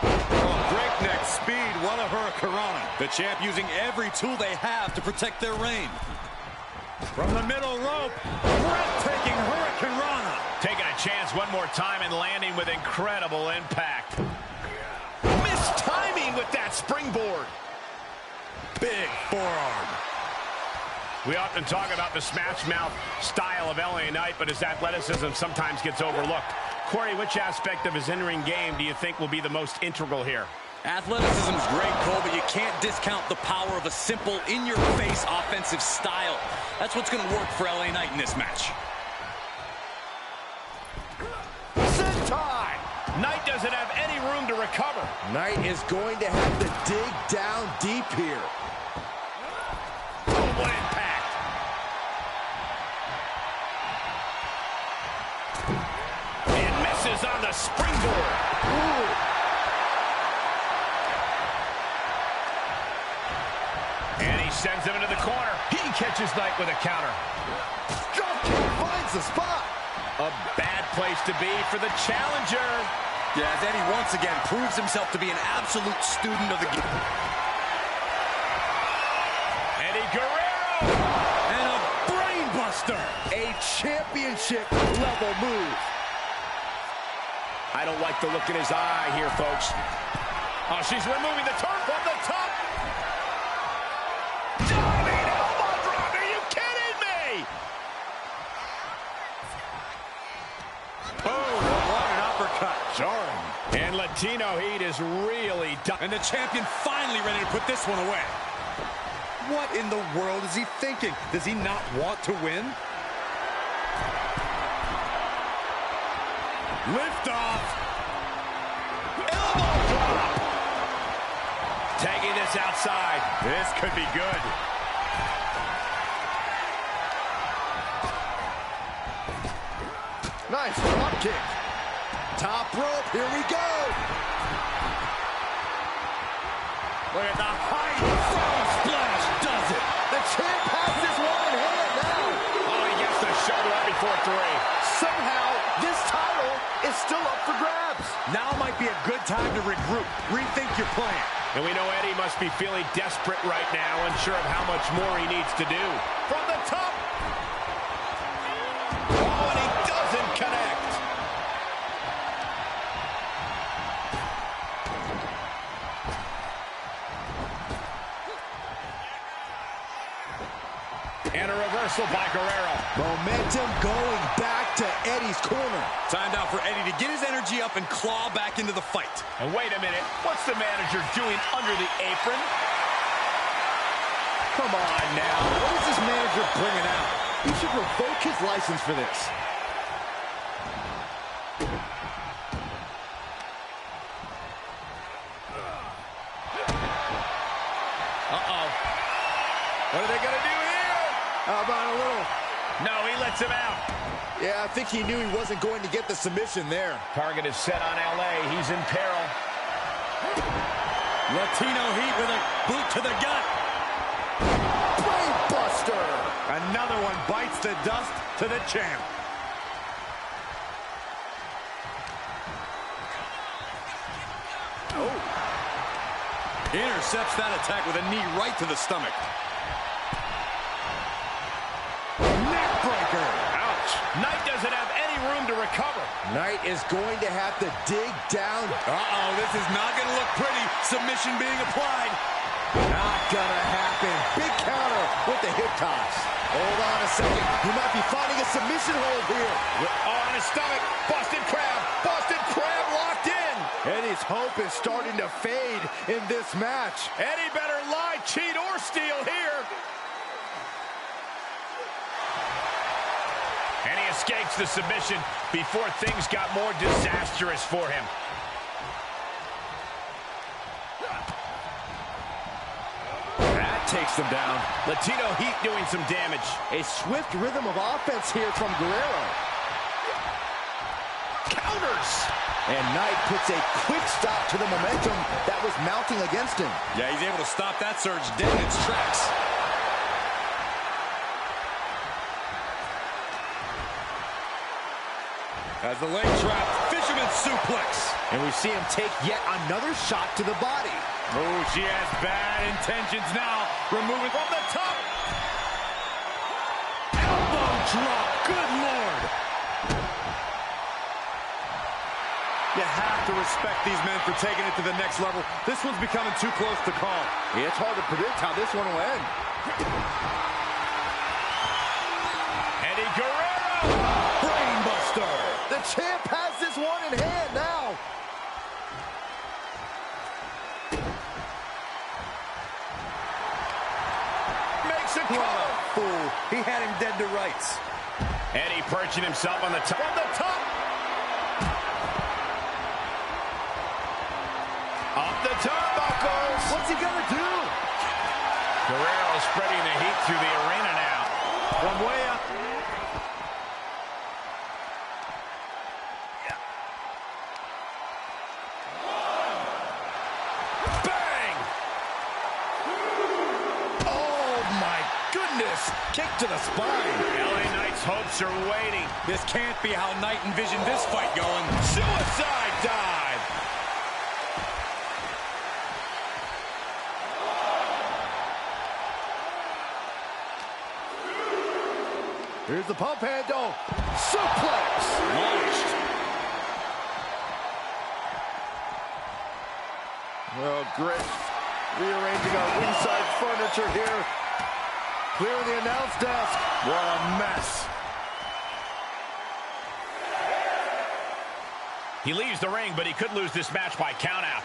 Oh, breakneck speed. What a hurricanrana. The champ using every tool they have to protect their reign. From the middle rope, breathtaking hurricanrana. Taking a chance one more time and landing with incredible impact. Missed timing with that springboard. Big forearm. We often talk about the smash mouth style of LA Knight, but his athleticism sometimes gets overlooked. Corey, which aspect of his in-ring game do you think will be the most integral here? Athleticism's great, Cole, but you can't discount the power of a simple, in-your-face offensive style. That's what's going to work for LA Knight in this match. Sentai! Knight doesn't have any room to recover. Knight is going to have to dig down deep here. Oh, what impact! And misses on the springboard. Ooh. And he sends him into the corner. He catches Knight with a counter. Dropkick finds the spot. A bad place to be for the challenger. Yeah, as Eddie once again proves himself to be an absolute student of the game. Eddie Guerrero! And a brainbuster! A championship level move. I don't like the look in his eye here, folks. Oh, she's removing the turn from the top. Diving elbow drop, are you kidding me? Oh, what an uppercut. Jarring. And Latino Heat is really done. And the champion finally ready to put this one away. What in the world is he thinking? Does he not want to win? Lift off. Elbow drop. Tagging this outside. This could be good. Nice drop kick. Top rope, here we go. Look at the height. Frog splash does it. The champ has this one in hand now. Oh, he gets the shoulder right before three. Somehow, this title is still up for grabs. Now might be a good time to regroup. Rethink your plan. And we know Eddie must be feeling desperate right now, unsure of how much more he needs to do. From the top. Oh, and he doesn't connect. And a reversal by Guerrero. Momentum going back to Eddie's corner. Time now for Eddie to get his energy up and claw back into the fight. And wait a minute, what's the manager doing under the apron? Come on now, What is this manager bringing out? He should revoke his license for this. Uh-oh. What are they going to do here? How about a little? No, he lets him out. Yeah, I think he knew he wasn't going to get the submission there. Target is set on LA. He's in peril. Latino Heat with a boot to the gut. Brainbuster! Another one bites the dust to the champ. Oh. Intercepts that attack with a knee right to the stomach. Neckbreaker! Ouch. Knight doesn't have any room to recover. Knight is going to have to dig down. Uh-oh, this is not going to look pretty. Submission being applied. Not gonna happen. Big counter with the hip toss. Hold on a second. He might be finding a submission hold here. On his stomach. Boston Crab. Boston Crab locked in. Eddie's hope is starting to fade in this match. Eddie better lie, cheat, or steal here. And he escapes the submission before things got more disastrous for him. That takes them down. Latino Heat doing some damage. A swift rhythm of offense here from Guerrero. Counters. And Knight puts a quick stop to the momentum that was mounting against him. Yeah, he's able to stop that surge dead in its tracks. As the leg trap, fisherman suplex. And we see him take yet another shot to the body. Oh, she has bad intentions now. Removing from the top. Elbow drop. Good Lord. You have to respect these men for taking it to the next level. This one's becoming too close to call. It's hard to predict how this one will end. Eddie Guerrero. Brainbuster. The champ has this one in hand now. Makes a What cover. a fool. He had him dead to rights. Eddie perching himself on the top. From the top. Up the turnbuckles. What's he gonna do? Guerrero spreading the heat through the arena now. From way up. Bang! Oh my goodness! Kick to the spine. LA Knight's hopes are waiting. This can't be how Knight envisioned this fight going. Suicide dive. Here's the pump handle. Suplex. Launched. Oh, Grit. Rearranging our ringside furniture here. Clearing the announce desk. What a mess. He leaves the ring, but he could lose this match by countout.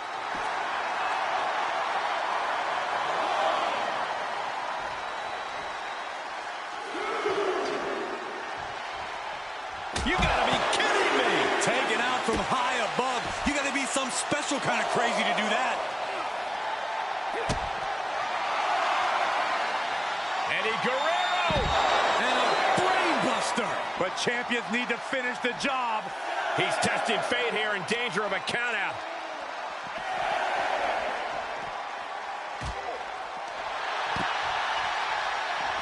You gotta be kidding me! Taken out from high above. You gotta be some special kind of crazy to do that. Eddie Guerrero! And a brainbuster. But champions need to finish the job. He's testing fate here, in danger of a countout.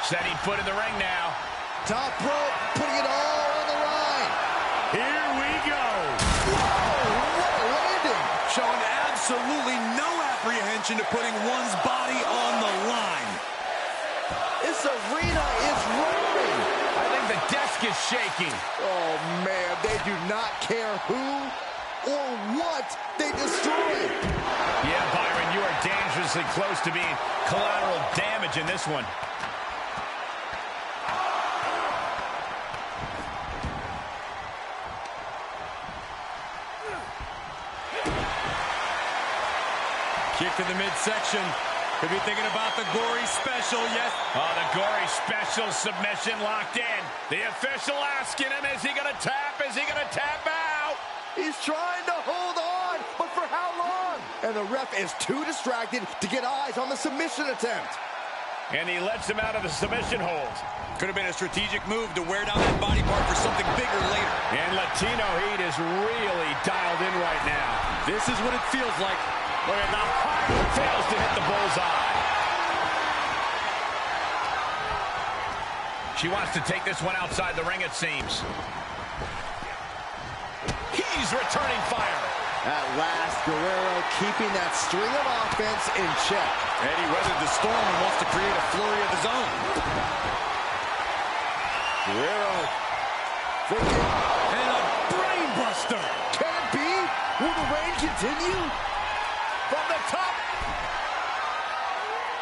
Setting foot in the ring now. Top rope, putting it all on the line. Here we go. Whoa, what a landing. Showing absolutely no apprehension to putting one's body on the line. This arena is roaring. I think the desk is shaking. Oh, man, they do not care who or what they destroy. Yeah, Byron, you are dangerously close to being collateral damage in this one. Kick to the midsection. Could be thinking about the gory special, yes. Oh, the gory special submission locked in. The official asking him, is he going to tap? Is he going to tap out? He's trying to hold on, but for how long? And the ref is too distracted to get eyes on the submission attempt. And he lets him out of the submission hold. Could have been a strategic move to wear down that body part for something bigger later. And Latino Heat is really dialed in right now. This is what it feels like. Look at the height. Fails to hit the bullseye. She wants to take this one outside the ring, it seems. He's returning fire. At last, Guerrero keeping that string of offense in check. Eddie weathered the storm and wants to create a flurry of his own. Guerrero thinking. And a brain buster. Can it be? Will the reign continue? From the top.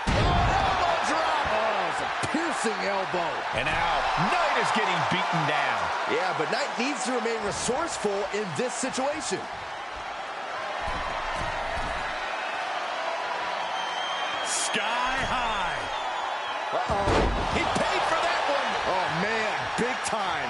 Oh, elbow drop. Oh, it's a piercing elbow. And now, Knight is getting beaten down. Yeah, but Knight needs to remain resourceful in this situation. Sky high. Uh-oh. He paid for that one. Oh, man, big time.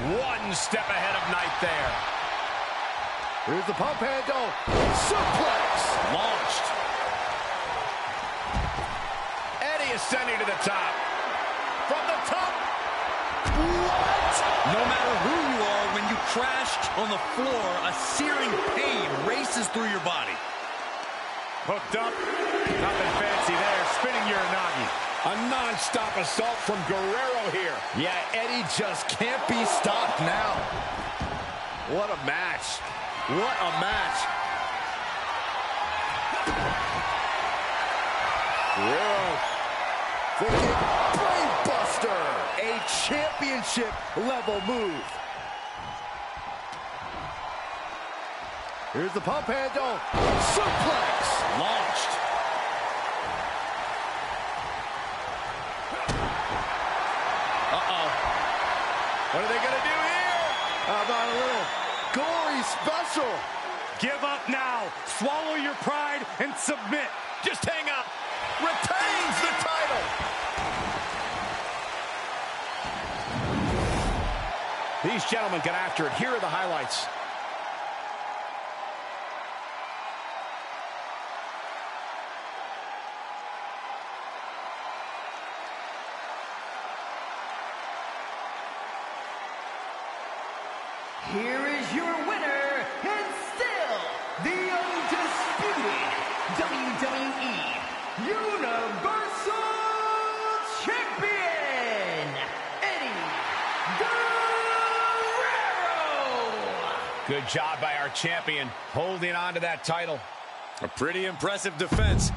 One step ahead of Knight there. Here's the pump handle. Suplex. Launched. Eddie ascending to the top. From the top. What? No matter who you are, when you crash on the floor, a searing pain races through your body. Hooked up. Nothing fancy there. Spinning Uranagi. A non-stop assault from Guerrero here. Yeah, Eddie just can't be stopped now. What a match. What a match. Guerrero thinking brain buster. A championship level move. Here's the pump handle. Suplex. Launched. Uh-oh. What are they going to do here? How about a little gory special? Give up now. Swallow your pride and submit. Just hang up. Retains the title. These gentlemen get after it. Here are the highlights. Here is your winner, and still the undisputed WWE Universal Champion, Eddie Guerrero. Good job by our champion, holding on to that title. A pretty impressive defense.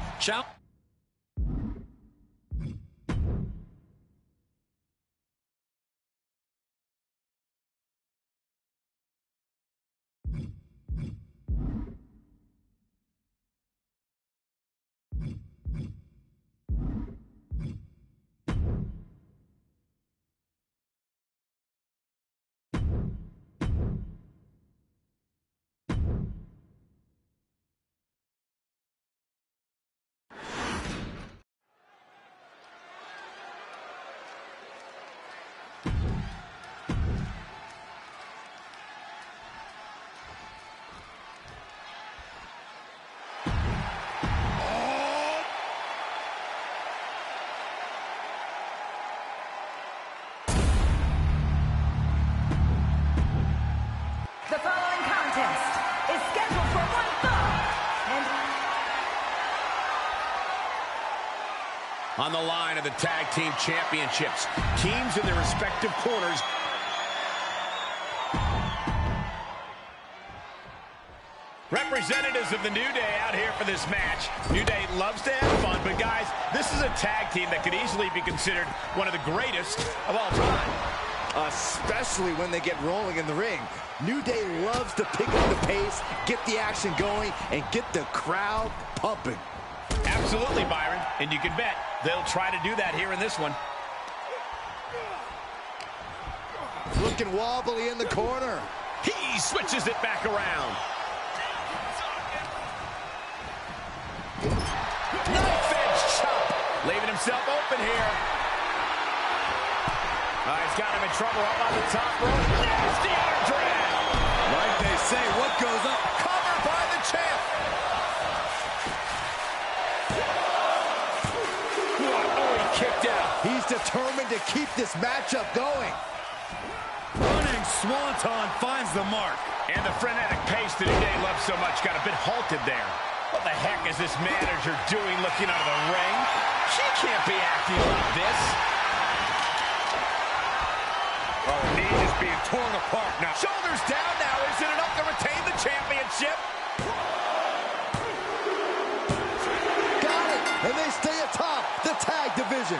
The following contest is scheduled for one fall, and On the line of the Tag Team Championships, teams in their respective corners. Representatives of the New Day out here for this match. New Day loves to have fun, but guys, this is a tag team that could easily be considered one of the greatest of all time. Especially when they get rolling in the ring. New Day loves to pick up the pace, get the action going, and get the crowd pumping. Absolutely, Byron. And you can bet they'll try to do that here in this one. Looking wobbly in the corner. He switches it back around. Knife edge chop. Leaving himself open here. He's got him in trouble up on the top rope. Nasty arm drag. Like they say, what goes up? Covered by the champ. Oh, he kicked out. He's determined to keep this matchup going. Running Swanton finds the mark. And the frenetic pace that Day loves so much got a bit halted there. What the heck is this manager doing looking out of the ring? She can't be acting like this. Oh, knee is being torn apart now. Shoulders down now. Is it enough to retain the championship? Got it. And they stay atop the tag division.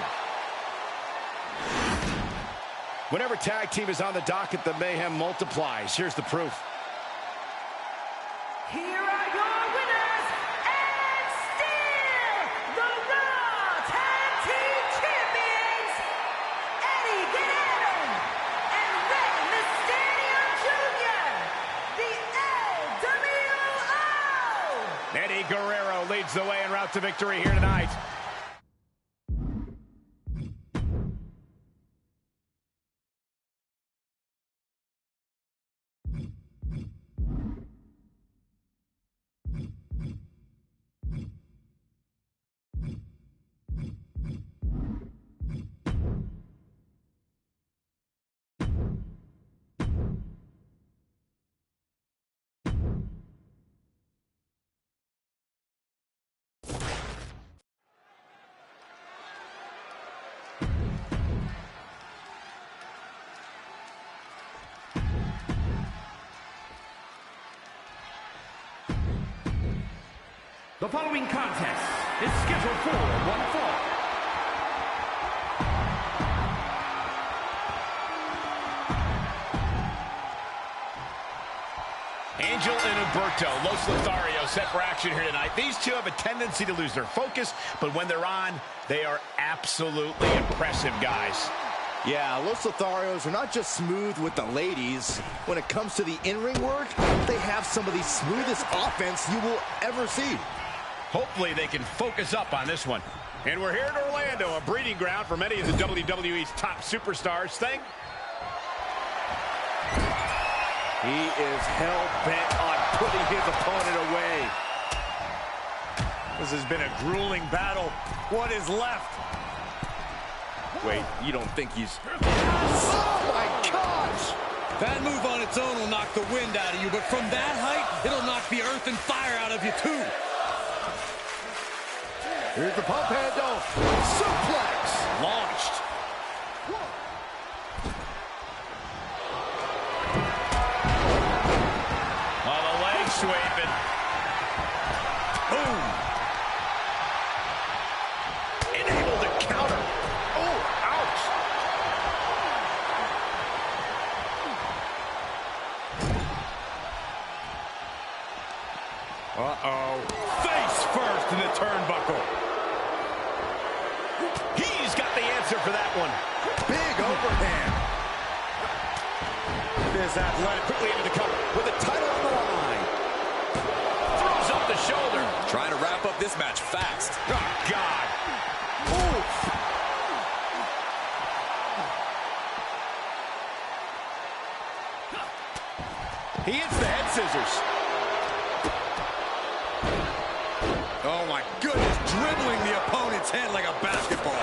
Whenever tag team is on the docket, the mayhem multiplies. Here's the proof. Here are your winners, and still the Raw Tag Team Champions, Eddie Guerrero and Rey Mysterio Jr., the LWO. Eddie Guerrero leads the way en route to victory here tonight. The following contest is scheduled for one fall. Angel and Humberto, Los Lotharios set for action here tonight. These two have a tendency to lose their focus, but when they're on, they are absolutely impressive guys. Yeah, Los Lotharios are not just smooth with the ladies. When it comes to the in-ring work, they have some of the smoothest offense you will ever see. Hopefully they can focus up on this one. And we're here in Orlando, a breeding ground for many of the WWE's top superstars. He is hell-bent on putting his opponent away. This has been a grueling battle. What is left? Wait, you don't think he's... Oh, my gosh! That move on its own will knock the wind out of you, but from that height, it'll knock the earth and fire out of you, too. Here's the pump handle. Suplex. Launched. Oh, the leg sweeping. Boom. Unable to counter. Oh, ouch. Uh-oh. Face first in the turnbuckle. He's got the answer for that one. Big overhand. This athletic quickly into the cover with the title on the line. Throws up the shoulder. Trying to wrap up this match fast. Oh, God. Oof. He hits the head scissors. Oh, my goodness. Dribbling the opponent's head like a basketball.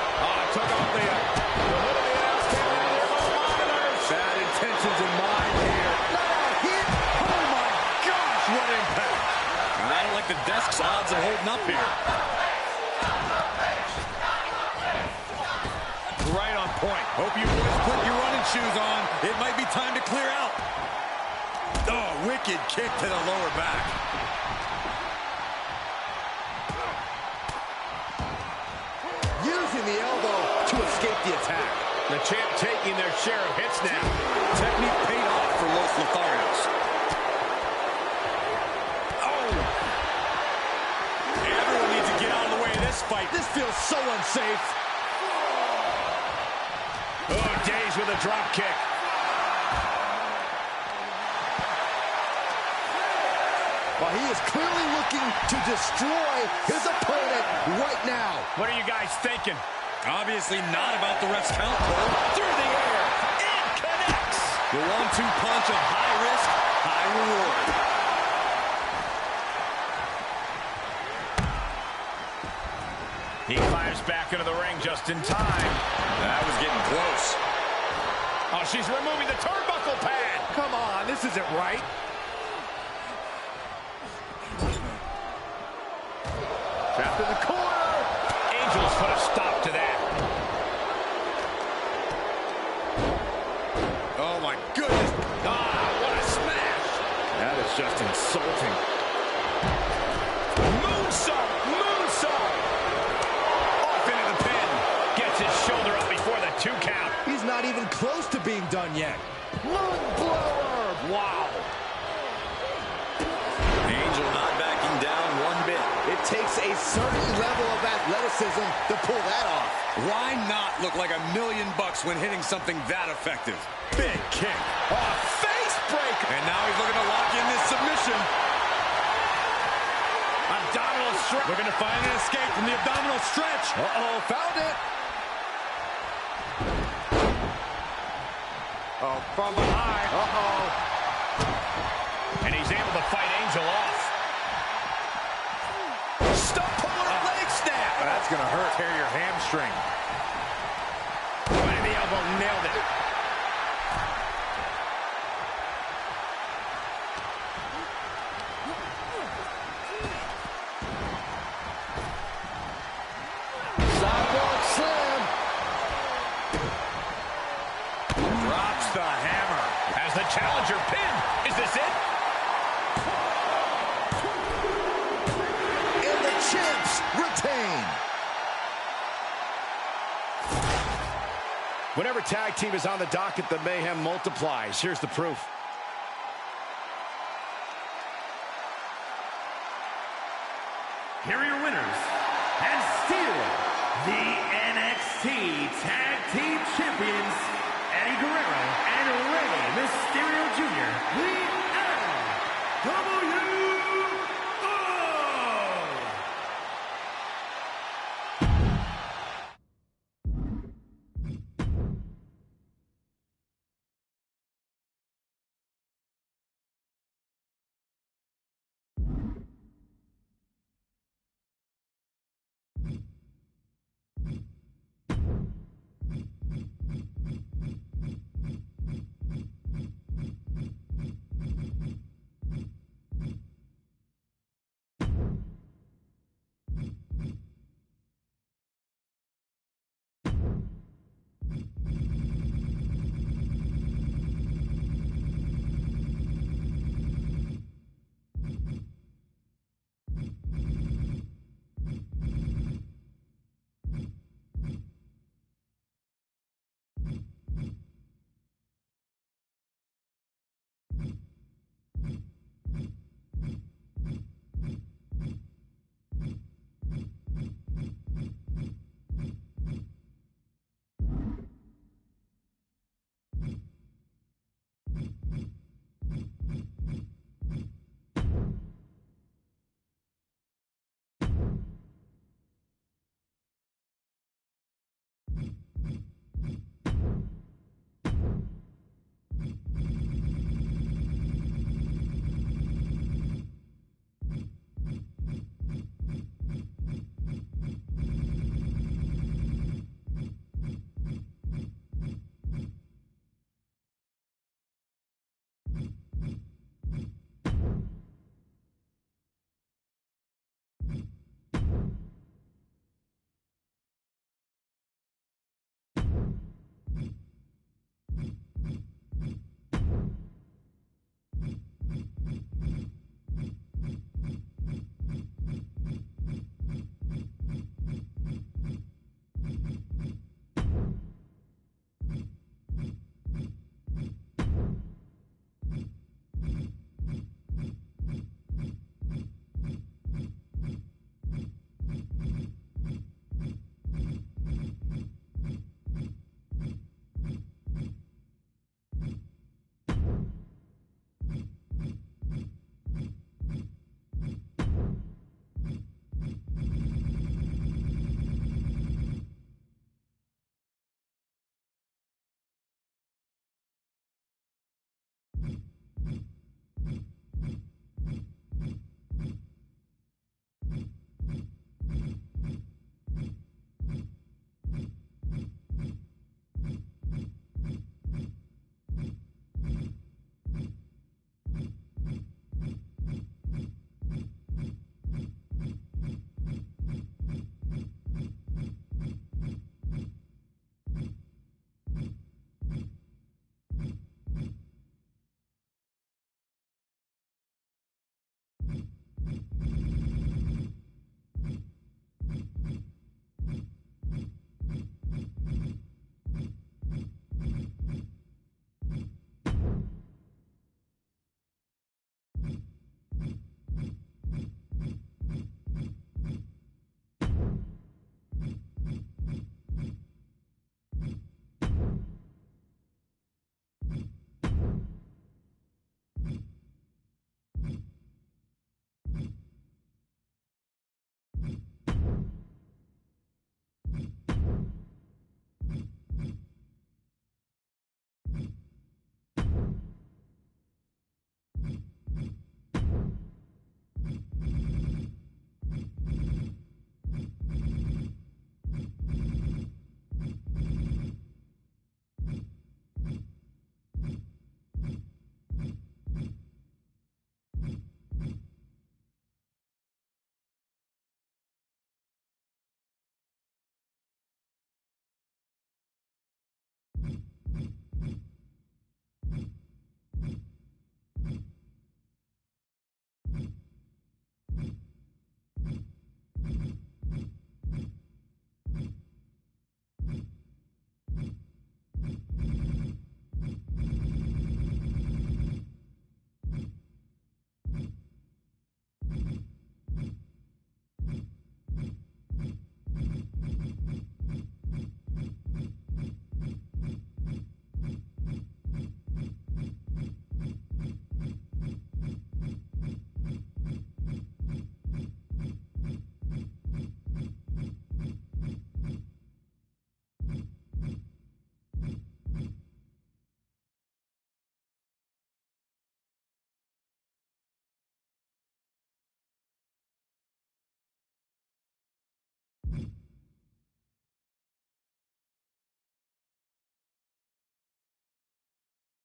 Took off the hood of the announce table. Bad intentions in mind here. Hit. Oh, my gosh, what impact. I don't like the desk's odds of holding up here. Right on point. Hope you boys put your running shoes on. It might be time to clear out. Oh, wicked kick to the lower back. Using the elbow to escape the attack. The champ taking their share of hits now. Technique paid off for Los Lotharios. Oh! Everyone needs to get out of the way of this fight. This feels so unsafe. Oh, Days with a drop kick. Well, he is clearly looking to destroy his opponent right now. What are you guys thinking? Obviously not about the ref's count, Cole. Through the air. It connects. The 1-2 punch of high risk, high reward. He climbs back into the ring just in time. That was getting close. Oh, she's removing the turnbuckle pad. Come on, this isn't right. Trapped in the corner. Angel's put a stop to that. Oh, my goodness. Ah, what a smash. That is just insulting. Moonsault! Moonsault! Off into the pin. Gets his shoulder up before the 2 count. He's not even close to being done yet. Lung blower! Wow. Angel not backing down one bit. It takes a certain level of athleticism to pull that off. Why not look like $1 million when hitting something that effective? Big kick. Oh, face breaker. And now he's looking to lock in this submission. Abdominal stretch. Looking to find an escape from the abdominal stretch. Uh-oh, found it. Oh, from behind. Uh-oh. And he's able to fight Angel off. Stop pulling a leg snap. That's going to hurt. Tear your hamstring. Right in the elbow, nailed it. Sidewalk slam. Drops the hammer. As the challenger pinned. Is this it? And the champs retain. Whenever tag team is on the docket, the mayhem multiplies. Here's the proof. Here are your winners, and still the NXT Tag Team Champions, Eddie Guerrero and Rey Mysterio Jr., the LWO